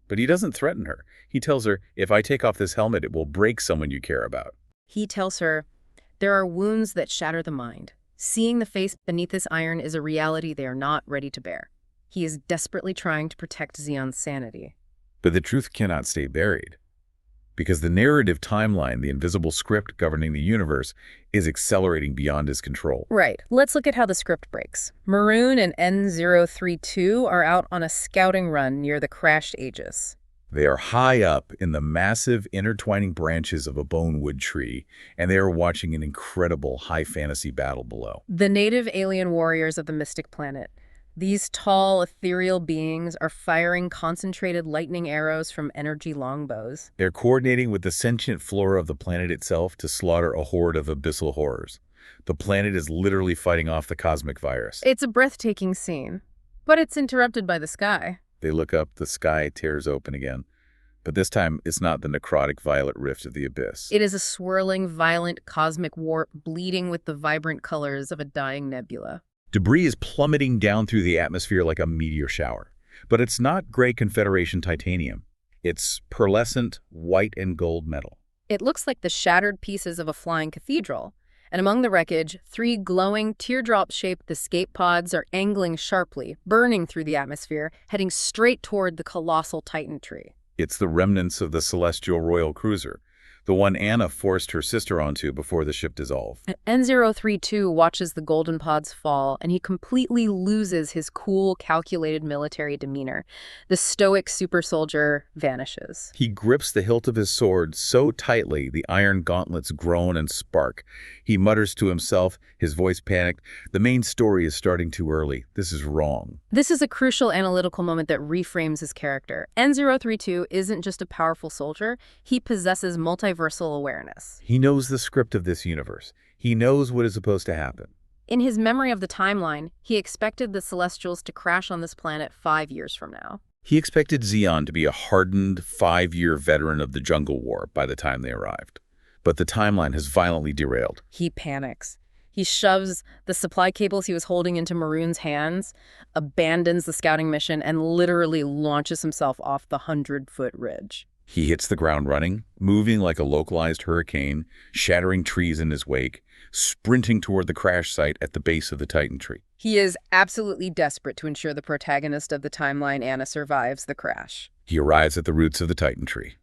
but he doesn't threaten her. He tells her, if I take off this helmet, it will break someone you care about. He tells her, there are wounds that shatter the mind. Seeing the face beneath this iron is a reality they are not ready to bear. He is desperately trying to protect Zeon's sanity. But the truth cannot stay buried, because the narrative timeline, the invisible script governing the universe, is accelerating beyond his control. Right. Let's look at how the script breaks. Maroon and N032 are out on a scouting run near the crashed Aegis. They are high up in the massive intertwining branches of a bonewood tree, and they are watching an incredible high fantasy battle below. The native alien warriors of the Mystic Planet. These tall, ethereal beings are firing concentrated lightning arrows from energy longbows. They're coordinating with the sentient flora of the planet itself to slaughter a horde of abyssal horrors. The planet is literally fighting off the cosmic virus. It's a breathtaking scene, but it's interrupted by the sky. They look up, the sky tears open again. But this time, it's not the necrotic violet rift of the abyss. It is a swirling, violent cosmic warp bleeding with the vibrant colors of a dying nebula. Debris is plummeting down through the atmosphere like a meteor shower. But it's not gray Confederation titanium. It's pearlescent white and gold metal. It looks like the shattered pieces of a flying cathedral. And among the wreckage, 3 glowing, teardrop-shaped escape pods are angling sharply, burning through the atmosphere, heading straight toward the colossal Titan tree. It's the remnants of the celestial royal cruiser, the one Anna forced her sister onto before the ship dissolved. N032 watches the golden pods fall, and he completely loses his cool, calculated military demeanor. The stoic super soldier vanishes. He grips the hilt of his sword so tightly the iron gauntlets groan and spark. He mutters to himself, his voice panicked, "The main story is starting too early. This is wrong." This is a crucial analytical moment that reframes his character. N032 isn't just a powerful soldier, he possesses multiversal awareness. He knows the script of this universe. He knows what is supposed to happen. In his memory of the timeline, he expected the Celestials to crash on this planet 5 years from now. He expected Zeon to be a hardened 5-year veteran of the Jungle War by the time they arrived. But the timeline has violently derailed. He panics. He shoves the supply cables he was holding into Maroon's hands, abandons the scouting mission, and literally launches himself off the 100-foot ridge. He hits the ground running, moving like a localized hurricane, shattering trees in his wake, sprinting toward the crash site at the base of the Titan tree. He is absolutely desperate to ensure the protagonist of the timeline, Anna, survives the crash. He arrives at the roots of the Titan tree.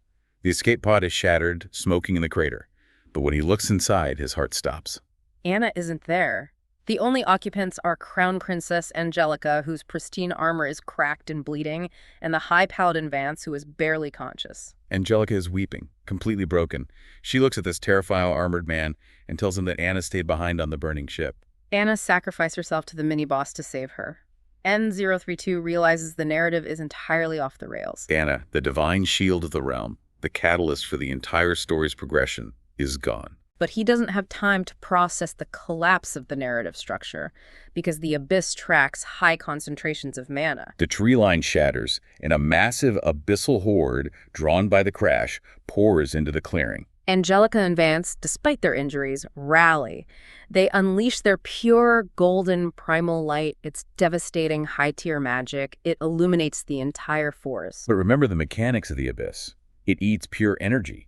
The escape pod is shattered, smoking in the crater. But when he looks inside, his heart stops. Anna isn't there. The only occupants are Crown Princess Angelica, whose pristine armor is cracked and bleeding, and the High Paladin Vance, who is barely conscious. Angelica is weeping, completely broken. She looks at this terrifying armored man and tells him that Anna stayed behind on the burning ship. Anna sacrificed herself to the mini-boss to save her. N032 realizes the narrative is entirely off the rails. Anna, the divine shield of the realm, the catalyst for the entire story's progression, is gone. But he doesn't have time to process the collapse of the narrative structure, because the abyss tracks high concentrations of mana. The tree line shatters, and a massive abyssal horde, drawn by the crash, pours into the clearing. Angelica and Vance, despite their injuries, rally. They unleash their pure, golden, primal light. It's devastating, high-tier magic. It illuminates the entire forest. But remember the mechanics of the Abyss. It eats pure energy.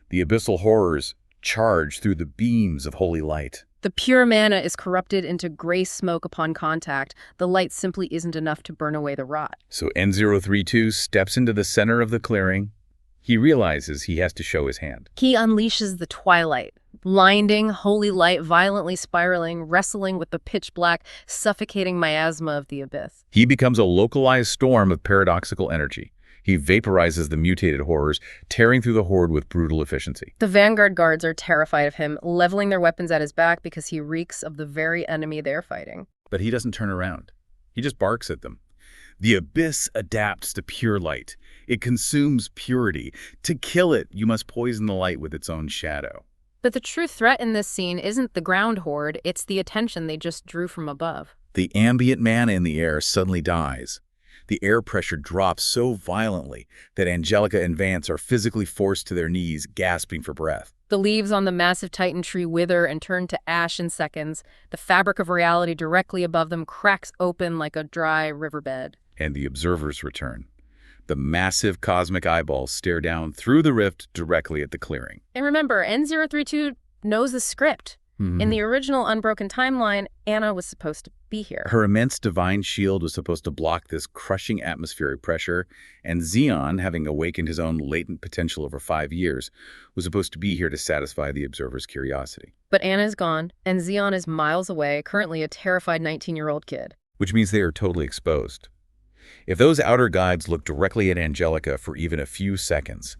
The abyssal horrors charge through the beams of holy light. The pure mana is corrupted into gray smoke upon contact. The light simply isn't enough to burn away the rot. So N032 steps into the center of the clearing. He realizes he has to show his hand. He unleashes the twilight, blinding, holy light violently spiraling, wrestling with the pitch-black, suffocating miasma of the abyss. He becomes a localized storm of paradoxical energy. He vaporizes the mutated horrors, tearing through the horde with brutal efficiency. The Vanguard guards are terrified of him, leveling their weapons at his back because he reeks of the very enemy they're fighting. But he doesn't turn around. He just barks at them. The abyss adapts to pure light. It consumes purity. To kill it, you must poison the light with its own shadow. But the true threat in this scene isn't the ground horde, it's the attention they just drew from above. The ambient mana in the air suddenly dies. The air pressure drops so violently that Angelica and Vance are physically forced to their knees, gasping for breath. The leaves on the massive titan tree wither and turn to ash in seconds. The fabric of reality directly above them cracks open like a dry riverbed. And the observers return. The massive cosmic eyeballs stare down through the rift directly at the clearing. And remember, N032 knows the script. In the original Unbroken timeline, Anna was supposed to be here. Her immense divine shield was supposed to block this crushing atmospheric pressure, and Xeon, having awakened his own latent potential over 5 years, was supposed to be here to satisfy the observer's curiosity. But Anna is gone, and Xeon is miles away, currently a terrified 19-year-old kid. Which means they are totally exposed. If those outer guides look directly at Angelica for even a few seconds,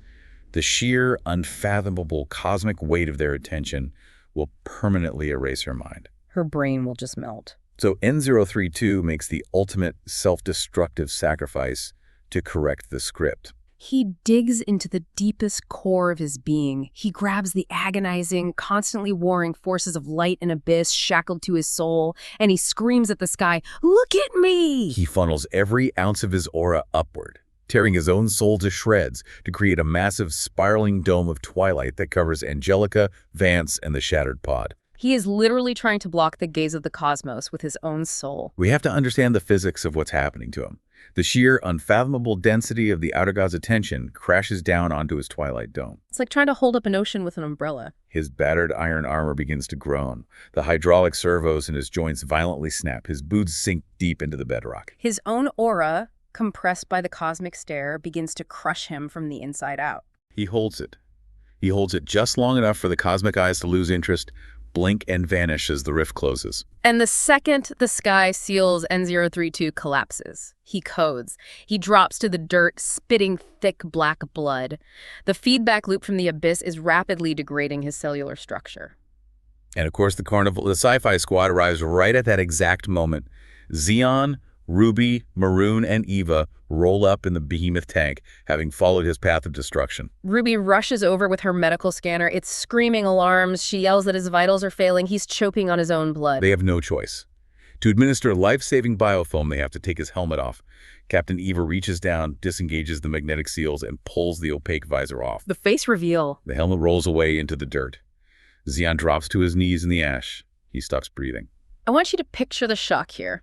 the sheer, unfathomable cosmic weight of their attention will permanently erase her mind. Her brain will just melt. So N032 makes the ultimate self-destructive sacrifice to correct the script. He digs into the deepest core of his being. He grabs the agonizing, constantly warring forces of light and abyss shackled to his soul, and he screams at the sky, "Look at me!" He funnels every ounce of his aura upward, tearing his own soul to shreds to create a massive spiraling dome of twilight that covers Angelica, Vance, and the shattered pod. He is literally trying to block the gaze of the cosmos with his own soul. We have to understand the physics of what's happening to him. The sheer, unfathomable density of the outer god's attention crashes down onto his twilight dome. It's like trying to hold up an ocean with an umbrella. His battered iron armor begins to groan. The hydraulic servos in his joints violently snap. His boots sink deep into the bedrock. His own aura, compressed by the cosmic stare, begins to crush him from the inside out. He holds it. He holds it just long enough for the cosmic eyes to lose interest, blink, and vanish as the rift closes. And the second the sky seals N032 collapses. He codes. He drops to the dirt, spitting thick black blood. The feedback loop from the abyss is rapidly degrading his cellular structure. And of course, the sci-fi squad arrives right at that exact moment. Xeon, Ruby, Maroon, and Eva roll up in the behemoth tank, having followed his path of destruction. Ruby rushes over with her medical scanner. It's screaming alarms. She yells that his vitals are failing. He's choking on his own blood. They have no choice. To administer life-saving biofoam, they have to take his helmet off. Captain Eva reaches down, disengages the magnetic seals, and pulls the opaque visor off. The face reveal. The helmet rolls away into the dirt. Xeon drops to his knees in the ash. He stops breathing. I want you to picture the shock here.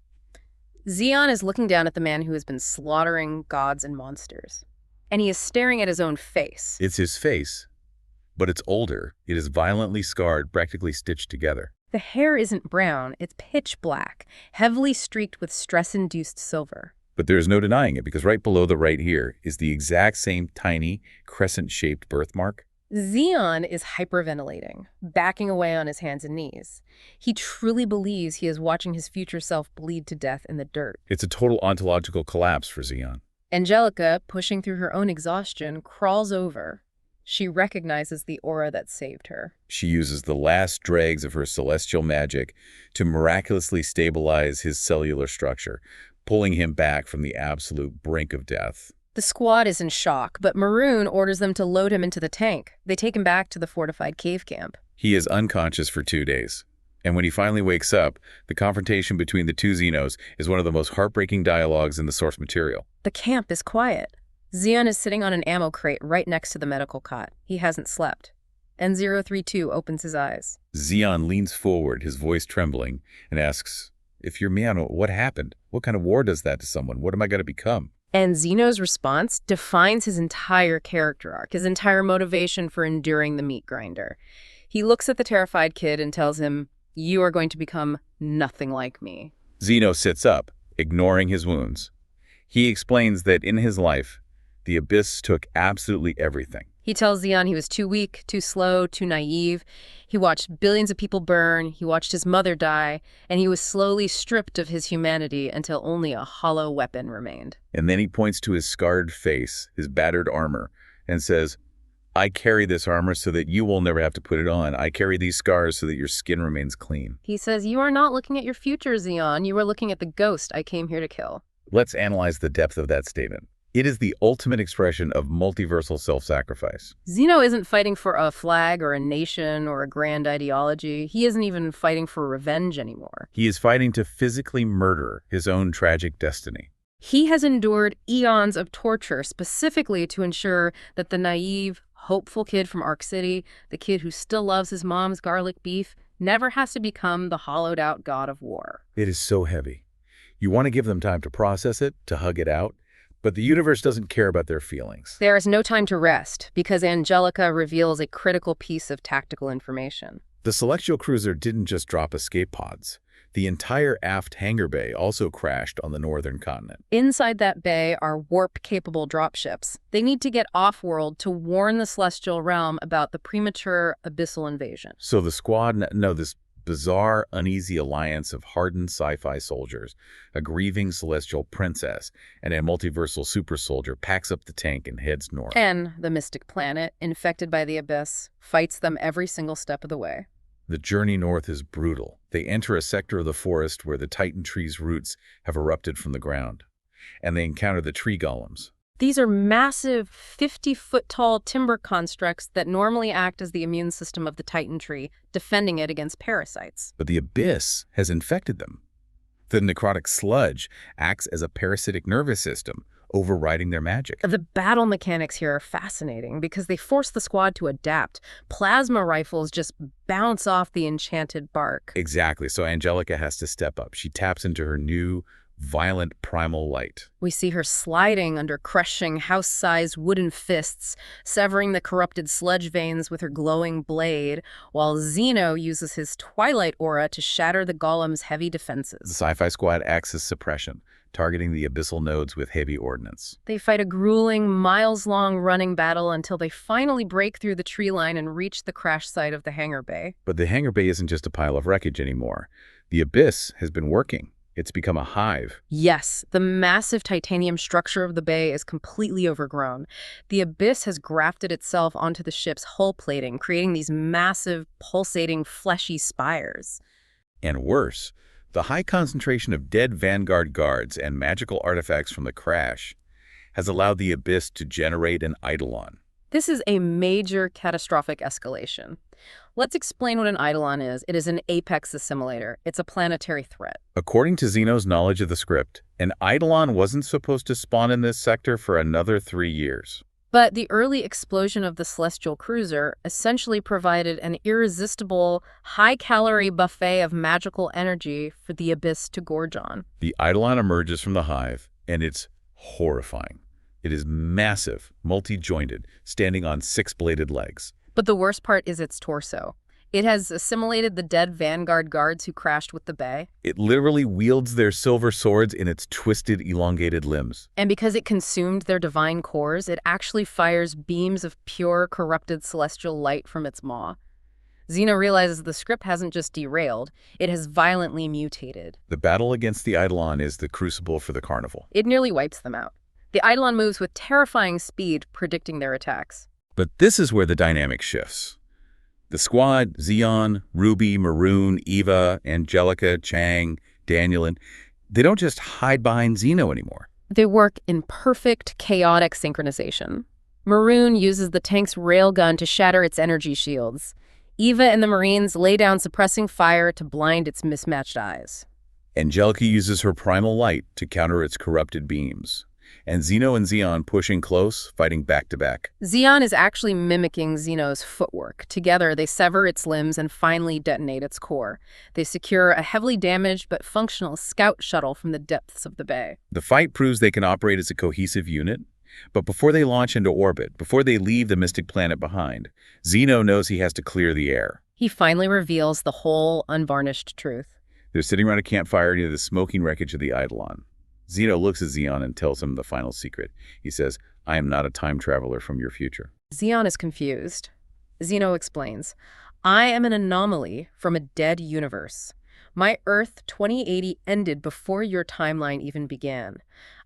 Xeon is looking down at the man who has been slaughtering gods and monsters. And he is staring at his own face. It's his face, but it's older. It is violently scarred, practically stitched together. The hair isn't brown, it's pitch black, heavily streaked with stress-induced silver. But there's no denying it, because right below the right here is the exact same tiny, crescent-shaped birthmark. Xeon is hyperventilating, backing away on his hands and knees. He truly believes he is watching his future self bleed to death in the dirt. It's a total ontological collapse for Xeon. Angelica, pushing through her own exhaustion, crawls over. She recognizes the aura that saved her. She uses the last dregs of her celestial magic to miraculously stabilize his cellular structure, pulling him back from the absolute brink of death. The squad is in shock, but Maroon orders them to load him into the tank. They take him back to the fortified cave camp. He is unconscious for 2 days. And when he finally wakes up, the confrontation between the two Xenos is one of the most heartbreaking dialogues in the source material. The camp is quiet. Xeon is sitting on an ammo crate right next to the medical cot. He hasn't slept. N032 opens his eyes. Zeon leans forward, his voice trembling, and asks, "If you're Miano, what happened? What kind of war does that to someone? What am I going to become?" And Zeno's response defines his entire character arc, his entire motivation for enduring the meat grinder. He looks at the terrified kid and tells him, "You are going to become nothing like me." Zeno sits up, ignoring his wounds. He explains that in his life, the Abyss took absolutely everything. He tells Zeon he was too weak, too slow, too naive. He watched billions of people burn, he watched his mother die, and he was slowly stripped of his humanity until only a hollow weapon remained. And then he points to his scarred face, his battered armor, and says, "I carry this armor so that you will never have to put it on. I carry these scars so that your skin remains clean." He says, "You are not looking at your future, Zeon. You are looking at the ghost I came here to kill." Let's analyze the depth of that statement. It is the ultimate expression of multiversal self-sacrifice. Zeno isn't fighting for a flag or a nation or a grand ideology. He isn't even fighting for revenge anymore. He is fighting to physically murder his own tragic destiny. He has endured eons of torture specifically to ensure that the naive, hopeful kid from Ark City, the kid who still loves his mom's garlic beef, never has to become the hollowed-out god of war. It is so heavy. You want to give them time to process it, to hug it out, but the universe doesn't care about their feelings. There is no time to rest because Angelica reveals a critical piece of tactical information. The Celestial Cruiser didn't just drop escape pods. The entire aft hangar bay also crashed on the northern continent. Inside that bay are warp-capable dropships. They need to get off-world to warn the Celestial Realm about the premature abyssal invasion. So the squad, this bizarre, uneasy alliance of hardened sci-fi soldiers, a grieving celestial princess, and a multiversal super soldier packs up the tank and heads north. And the Mystic Planet, infected by the Abyss, fights them every single step of the way. The journey north is brutal. They enter a sector of the forest where the Titan tree's roots have erupted from the ground, and they encounter the tree golems. These are massive 50-foot-tall timber constructs that normally act as the immune system of the Titan tree, defending it against parasites. But the Abyss has infected them. The necrotic sludge acts as a parasitic nervous system, overriding their magic. The battle mechanics here are fascinating because they force the squad to adapt. Plasma rifles just bounce off the enchanted bark. Exactly, so Angelica has to step up. She taps into her new, violent primal light. We see her sliding under crushing house-sized wooden fists, severing the corrupted sludge veins with her glowing blade, while Zeno uses his twilight aura to shatter the golem's heavy defenses. The sci-fi squad acts as suppression, targeting the abyssal nodes with heavy ordnance. They fight a grueling, miles-long running battle until they finally break through the tree line and reach the crash site of the hangar bay. But the hangar bay isn't just a pile of wreckage anymore. The Abyss has been working. It's become a hive. Yes, the massive titanium structure of the bay is completely overgrown. The Abyss has grafted itself onto the ship's hull plating, creating these massive, pulsating, fleshy spires. And worse, the high concentration of dead Vanguard guards and magical artifacts from the crash has allowed the Abyss to generate an eidolon. This is a major catastrophic escalation. Let's explain what an eidolon is. It is an apex assimilator. It's a planetary threat. According to Zeno's knowledge of the script, an eidolon wasn't supposed to spawn in this sector for another 3 years. But the early explosion of the Celestial Cruiser essentially provided an irresistible, high-calorie buffet of magical energy for the Abyss to gorge on. The eidolon emerges from the hive, and it's horrifying. It is massive, multi-jointed, standing on 6-bladed legs. But the worst part is its torso. It has assimilated the dead Vanguard guards who crashed with the bay. It literally wields their silver swords in its twisted, elongated limbs. And because it consumed their divine cores, it actually fires beams of pure, corrupted celestial light from its maw. Zeno realizes the script hasn't just derailed, it has violently mutated. The battle against the eidolon is the crucible for the carnival. It nearly wipes them out. The eidolon moves with terrifying speed, predicting their attacks. But this is where the dynamic shifts. The squad, Zeon, Ruby, Maroon, Eva, Angelica, Chang, Danielin, they don't just hide behind Zeno anymore. They work in perfect, chaotic synchronization. Maroon uses the tank's railgun to shatter its energy shields. Eva and the Marines lay down suppressing fire to blind its mismatched eyes. Angelica uses her primal light to counter its corrupted beams. and Zeno and Xeon pushing close, fighting back to back. Xeon is actually mimicking Zeno's footwork. Together, they sever its limbs and finally detonate its core. They secure a heavily damaged but functional scout shuttle from the depths of the bay. The fight proves they can operate as a cohesive unit, but before they launch into orbit, before they leave the mystic planet behind, Zeno knows he has to clear the air. He finally reveals the whole unvarnished truth. They're sitting around a campfire near the smoking wreckage of the Eidolon. Zeno looks at Xeon and tells him the final secret. He says, "I am not a time traveler from your future." Xeon is confused. Zeno explains, "I am an anomaly from a dead universe. My Earth 2080 ended before your timeline even began.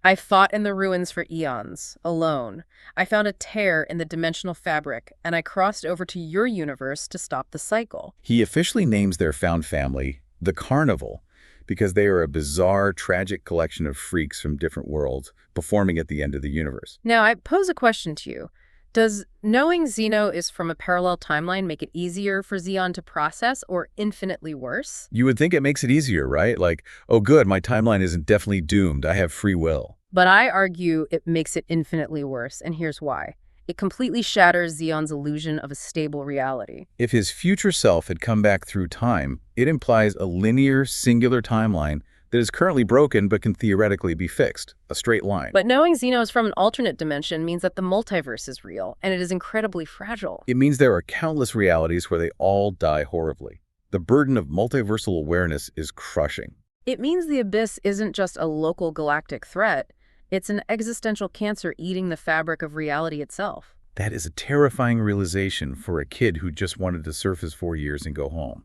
I fought in the ruins for eons, alone. I found a tear in the dimensional fabric, and I crossed over to your universe to stop the cycle." He officially names their found family the Carnival, because they are a bizarre, tragic collection of freaks from different worlds performing at the end of the universe. Now, I pose a question to you. Does knowing Zeno is from a parallel timeline make it easier for Xeon to process or infinitely worse? You would think it makes it easier, right? Like, oh good, my timeline isn't definitely doomed. I have free will. But I argue it makes it infinitely worse, and here's why. It completely shatters Xeon's illusion of a stable reality. If his future self had come back through time, it implies a linear, singular timeline that is currently broken but can theoretically be fixed, a straight line. But knowing Zeno is from an alternate dimension means that the multiverse is real, and it is incredibly fragile. It means there are countless realities where they all die horribly. The burden of multiversal awareness is crushing. It means the abyss isn't just a local galactic threat. It's an existential cancer eating the fabric of reality itself. That is a terrifying realization for a kid who just wanted to surf his 4 years and go home.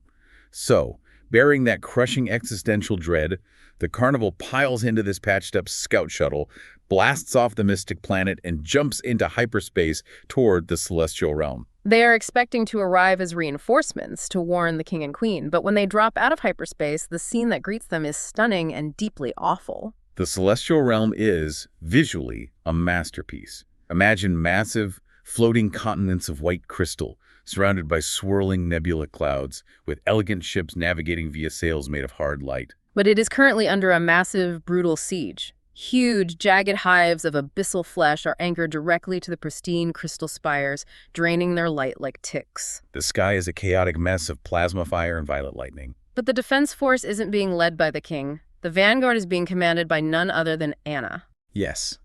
So, bearing that crushing existential dread, the Carnival piles into this patched-up scout shuttle, blasts off the mystic planet, and jumps into hyperspace toward the celestial realm. They are expecting to arrive as reinforcements to warn the king and queen, but when they drop out of hyperspace, the scene that greets them is stunning and deeply awful. The celestial realm is, visually, a masterpiece. Imagine massive, floating continents of white crystal, surrounded by swirling nebula clouds, with elegant ships navigating via sails made of hard light. But it is currently under a massive, brutal siege. Huge, jagged hives of abyssal flesh are anchored directly to the pristine crystal spires, draining their light like ticks. The sky is a chaotic mess of plasma fire and violet lightning. But the defense force isn't being led by the king. The vanguard is being commanded by none other than Anna. Yes.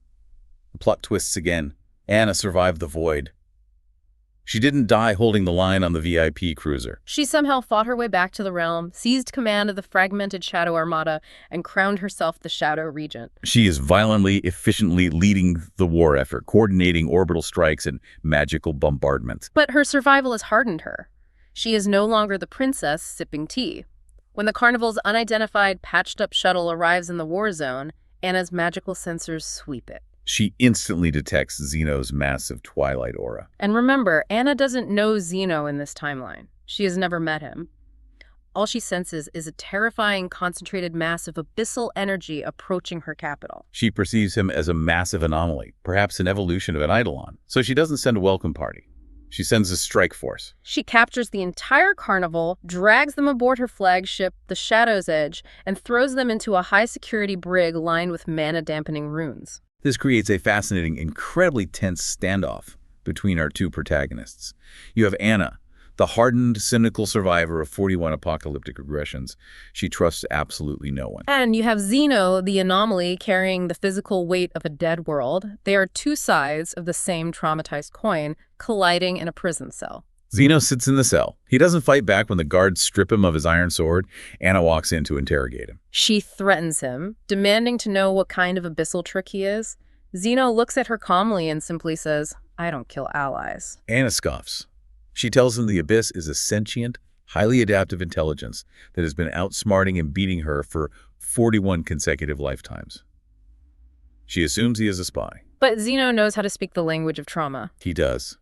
The plot twists again. Anna survived the void. She didn't die holding the line on the VIP cruiser. She somehow fought her way back to the realm, seized command of the fragmented Shadow Armada, and crowned herself the Shadow Regent. She is violently, efficiently leading the war effort, coordinating orbital strikes and magical bombardments. But her survival has hardened her. She is no longer the princess sipping tea. When the Carnival's unidentified, patched-up shuttle arrives in the war zone, Anna's magical sensors sweep it. She instantly detects Zeno's massive twilight aura. And remember, Anna doesn't know Zeno in this timeline. She has never met him. All she senses is a terrifying, concentrated mass of abyssal energy approaching her capital. She perceives him as a massive anomaly, perhaps an evolution of an Eidolon. So she doesn't send a welcome party. She sends a strike force. She captures the entire Carnival, drags them aboard her flagship, the Shadow's Edge, and throws them into a high-security brig lined with mana-dampening runes. This creates a fascinating, incredibly tense standoff between our two protagonists. You have Anna, the hardened, cynical survivor of 41 apocalyptic regressions. She trusts absolutely no one. And you have Zeno, the anomaly carrying the physical weight of a dead world. They are two sides of the same traumatized coin, colliding in a prison cell. Zeno sits in the cell. He doesn't fight back when the guards strip him of his iron sword. Anna walks in to interrogate him. She threatens him, demanding to know what kind of abyssal trick he is. Zeno looks at her calmly and simply says, "I don't kill allies." Anna scoffs. She tells him the Abyss is a sentient, highly adaptive intelligence that has been outsmarting and beating her for 41 consecutive lifetimes. She assumes he is a spy. But Zeno knows how to speak the language of trauma. He does.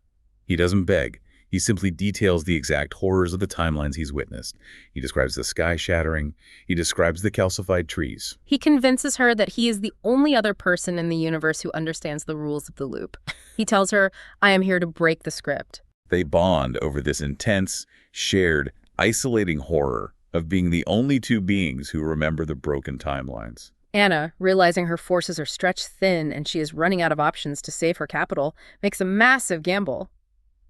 He doesn't beg. He simply details the exact horrors of the timelines he's witnessed. He describes the sky shattering. He describes the calcified trees. He convinces her that he is the only other person in the universe who understands the rules of the loop. He tells her, "I am here to break the script." They bond over this intense, shared, isolating horror of being the only two beings who remember the broken timelines. Anna, realizing her forces are stretched thin and she is running out of options to save her capital, makes a massive gamble.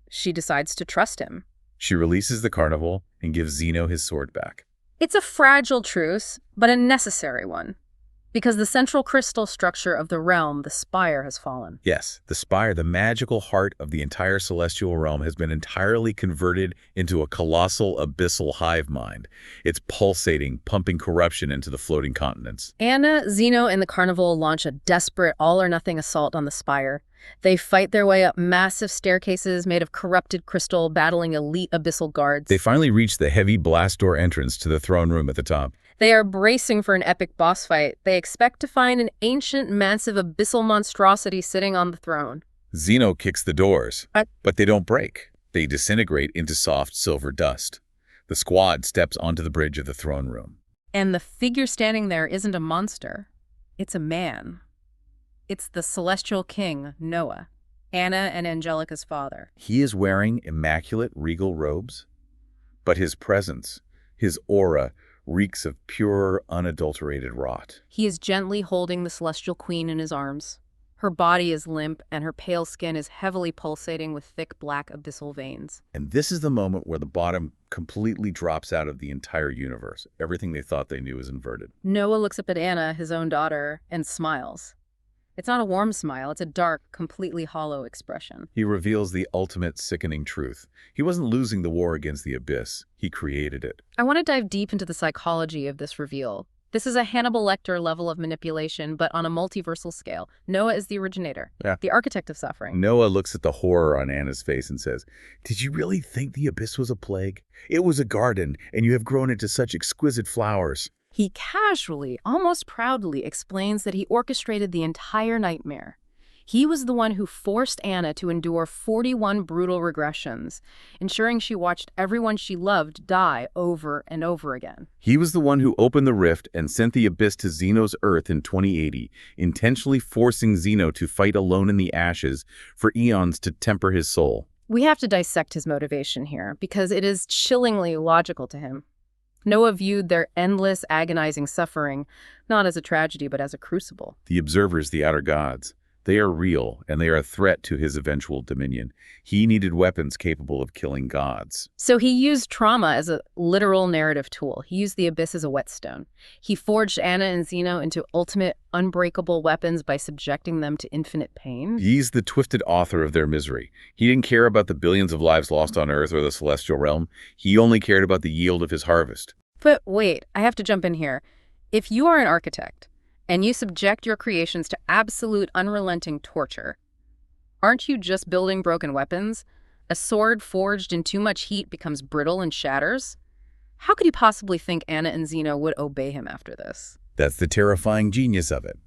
She decides to trust him. She releases the carnival and gives Zeno his sword back. It's a fragile truce, but a necessary one. Because the central crystal structure of the realm, the spire, has fallen. Yes, the spire, the magical heart of the entire celestial realm, has been entirely converted into a colossal abyssal hive mind. It's pulsating, pumping corruption into the floating continents. Anna, Zeno, and the carnival launch a desperate all-or-nothing assault on the spire. They fight their way up massive staircases made of corrupted crystal, battling elite abyssal guards. They finally reach the heavy blast door entrance to the throne room at the top. They are bracing for an epic boss fight. They expect to find an ancient, massive abyssal monstrosity sitting on the throne. Zeno kicks the doors, but they don't break. They disintegrate into soft silver dust. The squad steps onto the bridge of the throne room. And the figure standing there isn't a monster. It's a man. It's the celestial king, Noah, Anna and Angelica's father. He is wearing immaculate regal robes, but his presence, his aura, reeks of pure, unadulterated rot. He is gently holding the celestial queen in his arms. Her body is limp, and her pale skin is heavily pulsating with thick black abyssal veins. And this is the moment where the bottom completely drops out of the entire universe. Everything they thought they knew is inverted. Noah looks up at Anna, his own daughter, and smiles. It's not a warm smile, it's a dark, completely hollow expression. He reveals the ultimate sickening truth. He wasn't losing the war against the abyss. He created it. I want to dive deep into the psychology of this reveal. This is a Hannibal Lecter level of manipulation, but on a multiversal scale. Noah is the originator, the architect of suffering. Noah looks at the horror on Anna's face and says, "Did you really think the abyss was a plague? It was a garden, and you have grown into such exquisite flowers." He casually, almost proudly, explains that he orchestrated the entire nightmare. He was the one who forced Anna to endure 41 brutal regressions, ensuring she watched everyone she loved die over and over again. He was the one who opened the rift and sent the abyss to Zeno's Earth in 2080, intentionally forcing Zeno to fight alone in the ashes for eons to temper his soul. We have to dissect his motivation here, because it is chillingly logical to him. Noah viewed their endless, agonizing suffering not as a tragedy, but as a crucible. The observers, the outer gods, they are real, and they are a threat to his eventual dominion. He needed weapons capable of killing gods. So he used trauma as a literal narrative tool. He used the abyss as a whetstone. He forged Anna and Zeno into ultimate, unbreakable weapons by subjecting them to infinite pain. He's the twisted author of their misery. He didn't care about the billions of lives lost on Earth or the celestial realm. He only cared about the yield of his harvest. But wait, I have to jump in here. If you are an architect, and you subject your creations to absolute unrelenting torture, aren't you just building broken weapons? A sword forged in too much heat becomes brittle and shatters? How could you possibly think Anna and Zeno would obey him after this? That's the terrifying genius of it.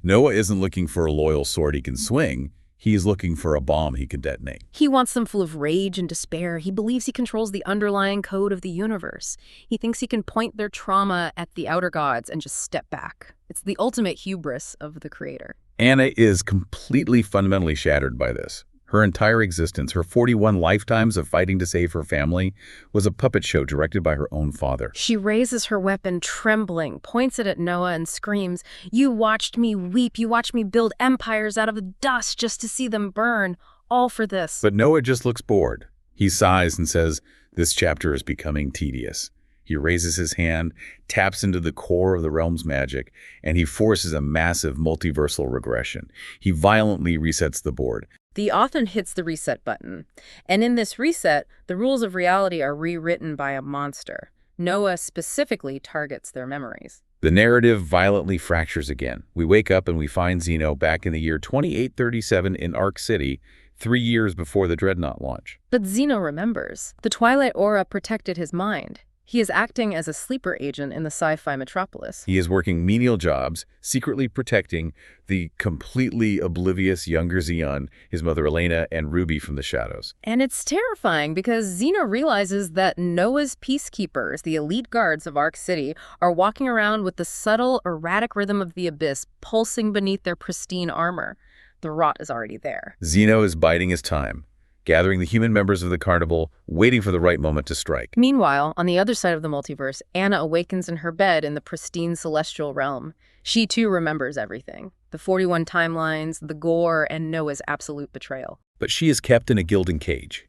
Noah isn't looking for a loyal sword he can swing. He's looking for a bomb he can detonate. He wants them full of rage and despair. He believes he controls the underlying code of the universe. He thinks he can point their trauma at the outer gods and just step back. It's the ultimate hubris of the creator. Anna is completely fundamentally shattered by this. Her entire existence, her 41 lifetimes of fighting to save her family, was a puppet show directed by her own father. She raises her weapon, trembling, points it at Noah and screams, "You watched me weep. You watched me build empires out of the dust just to see them burn. All for this." But Noah just looks bored. He sighs and says, "This chapter is becoming tedious." He raises his hand, taps into the core of the realm's magic, and he forces a massive multiversal regression. He violently resets the board. The author hits the reset button. And in this reset, the rules of reality are rewritten by a monster. Noah specifically targets their memories. The narrative violently fractures again. We wake up and we find Zeno back in the year 2837 in Ark City, 3 years before the Dreadnought launch. But Zeno remembers. The Twilight aura protected his mind. He is acting as a sleeper agent in the sci-fi metropolis. He is working menial jobs, secretly protecting the completely oblivious younger Zeon, his mother Elena, and Ruby from the shadows. And it's terrifying because Zeno realizes that Noah's peacekeepers, the elite guards of Ark City, are walking around with the subtle, erratic rhythm of the abyss pulsing beneath their pristine armor. The rot is already there. Zeno is biding his time. gathering the human members of the carnival, waiting for the right moment to strike. Meanwhile, on the other side of the multiverse, Anna awakens in her bed in the pristine celestial realm. She too remembers everything. The 41 timelines, the gore, and Noah's absolute betrayal. But she is kept in a gilded cage.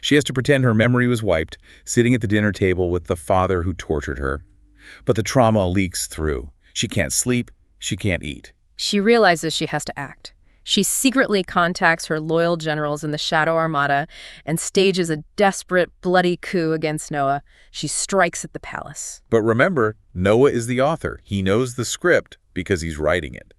She has to pretend her memory was wiped, sitting at the dinner table with the father who tortured her. But the trauma leaks through. She can't sleep, she can't eat. She realizes she has to act. She secretly contacts her loyal generals in the Shadow Armada and stages a desperate, bloody coup against Noah. She strikes at the palace. But remember, Noah is the author. He knows the script because he's writing it.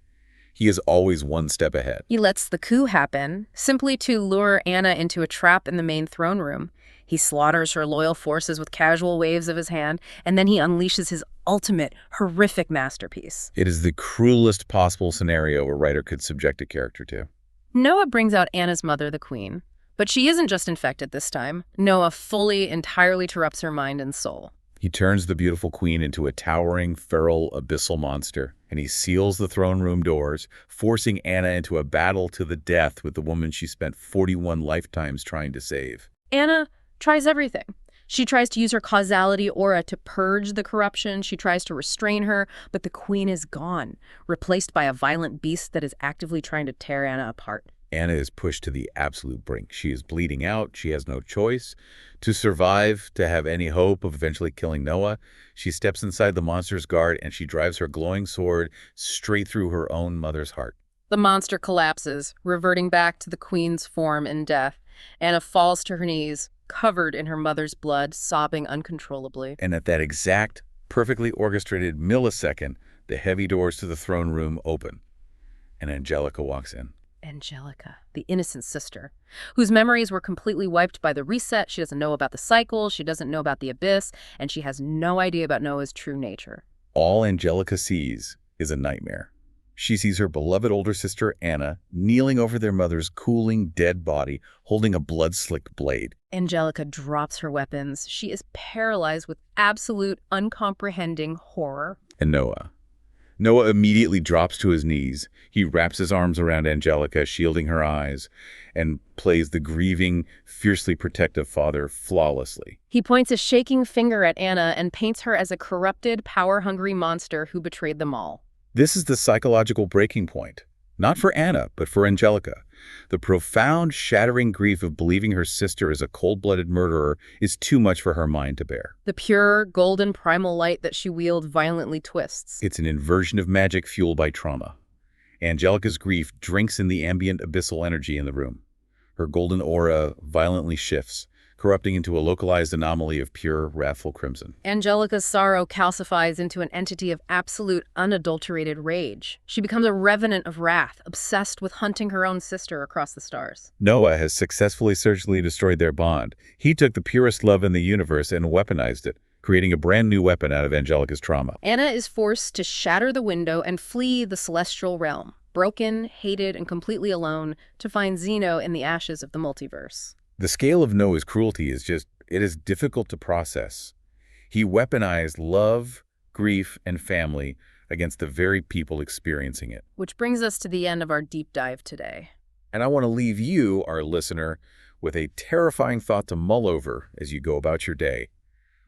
He is always one step ahead. He lets the coup happen, simply to lure Anna into a trap in the main throne room. He slaughters her loyal forces with casual waves of his hand, and then he unleashes his ultimate, horrific masterpiece. It is the cruelest possible scenario a writer could subject a character to. Noah brings out Anna's mother, the queen. But she isn't just infected this time. Noah fully, entirely corrupts her mind and soul. He turns the beautiful queen into a towering, feral, abyssal monster, and he seals the throne room doors, forcing Anna into a battle to the death with the woman she spent 41 lifetimes trying to save. Anna tries everything. She tries to use her causality aura to purge the corruption. She tries to restrain her, but the queen is gone, replaced by a violent beast that is actively trying to tear Anna apart. Anna is pushed to the absolute brink. She is bleeding out. She has no choice. To survive, to have any hope of eventually killing Noah, she steps inside the monster's guard and she drives her glowing sword straight through her own mother's heart. The monster collapses, reverting back to the queen's form in death. Anna falls to her knees, covered in her mother's blood, sobbing uncontrollably. And at that exact, perfectly orchestrated millisecond, the heavy doors to the throne room open, and Angelica walks in. Angelica, the innocent sister, whose memories were completely wiped by the reset. She doesn't know about the cycle, she doesn't know about the abyss, and she has no idea about Noah's true nature. All Angelica sees is a nightmare. She sees her beloved older sister, Anna, kneeling over their mother's cooling, dead body, holding a blood-slicked blade. Angelica drops her weapons. She is paralyzed with absolute, uncomprehending horror. And Noah immediately drops to his knees. He wraps his arms around Angelica, shielding her eyes, and plays the grieving, fiercely protective father flawlessly. He points a shaking finger at Anna and paints her as a corrupted, power-hungry monster who betrayed them all. This is the psychological breaking point. Not for Anna, but for Angelica. The profound, shattering grief of believing her sister is a cold-blooded murderer is too much for her mind to bear. The pure, golden primal light that she wields violently twists. It's an inversion of magic fueled by trauma. Angelica's grief drinks in the ambient abyssal energy in the room. Her golden aura violently shifts, corrupting into a localized anomaly of pure, wrathful crimson. Angelica's sorrow calcifies into an entity of absolute, unadulterated rage. She becomes a revenant of wrath, obsessed with hunting her own sister across the stars. Noah has successfully surgically destroyed their bond. He took the purest love in the universe and weaponized it, creating a brand new weapon out of Angelica's trauma. Anna is forced to shatter the window and flee the celestial realm, broken, hated, and completely alone, to find Zeno in the ashes of the multiverse. The scale of Noah's cruelty is it is difficult to process. He weaponized love, grief, and family against the very people experiencing it. Which brings us to the end of our deep dive today. And I want to leave you, our listener, with a terrifying thought to mull over as you go about your day.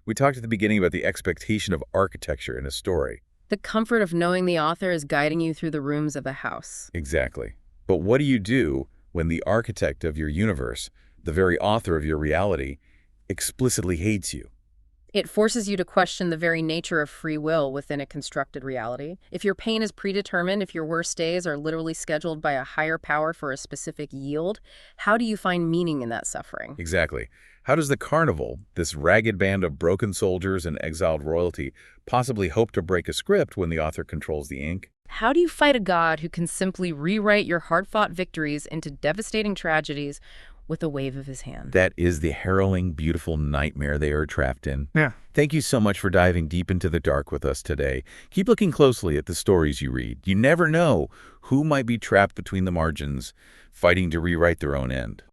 We talked at the beginning about the expectation of architecture in a story. The comfort of knowing the author is guiding you through the rooms of a house. Exactly. But what do you do when the architect of your universe, the very author of your reality, explicitly hates you? It forces you to question the very nature of free will within a constructed reality. If your pain is predetermined, if your worst days are literally scheduled by a higher power for a specific yield, how do you find meaning in that suffering? Exactly. How does the carnival, this ragged band of broken soldiers and exiled royalty, possibly hope to break a script when the author controls the ink? How do you fight a god who can simply rewrite your hard-fought victories into devastating tragedies with a wave of his hand? That is the harrowing, beautiful nightmare they are trapped in. Yeah. Thank you so much for diving deep into the dark with us today. Keep looking closely at the stories you read. You never know who might be trapped between the margins, fighting to rewrite their own end.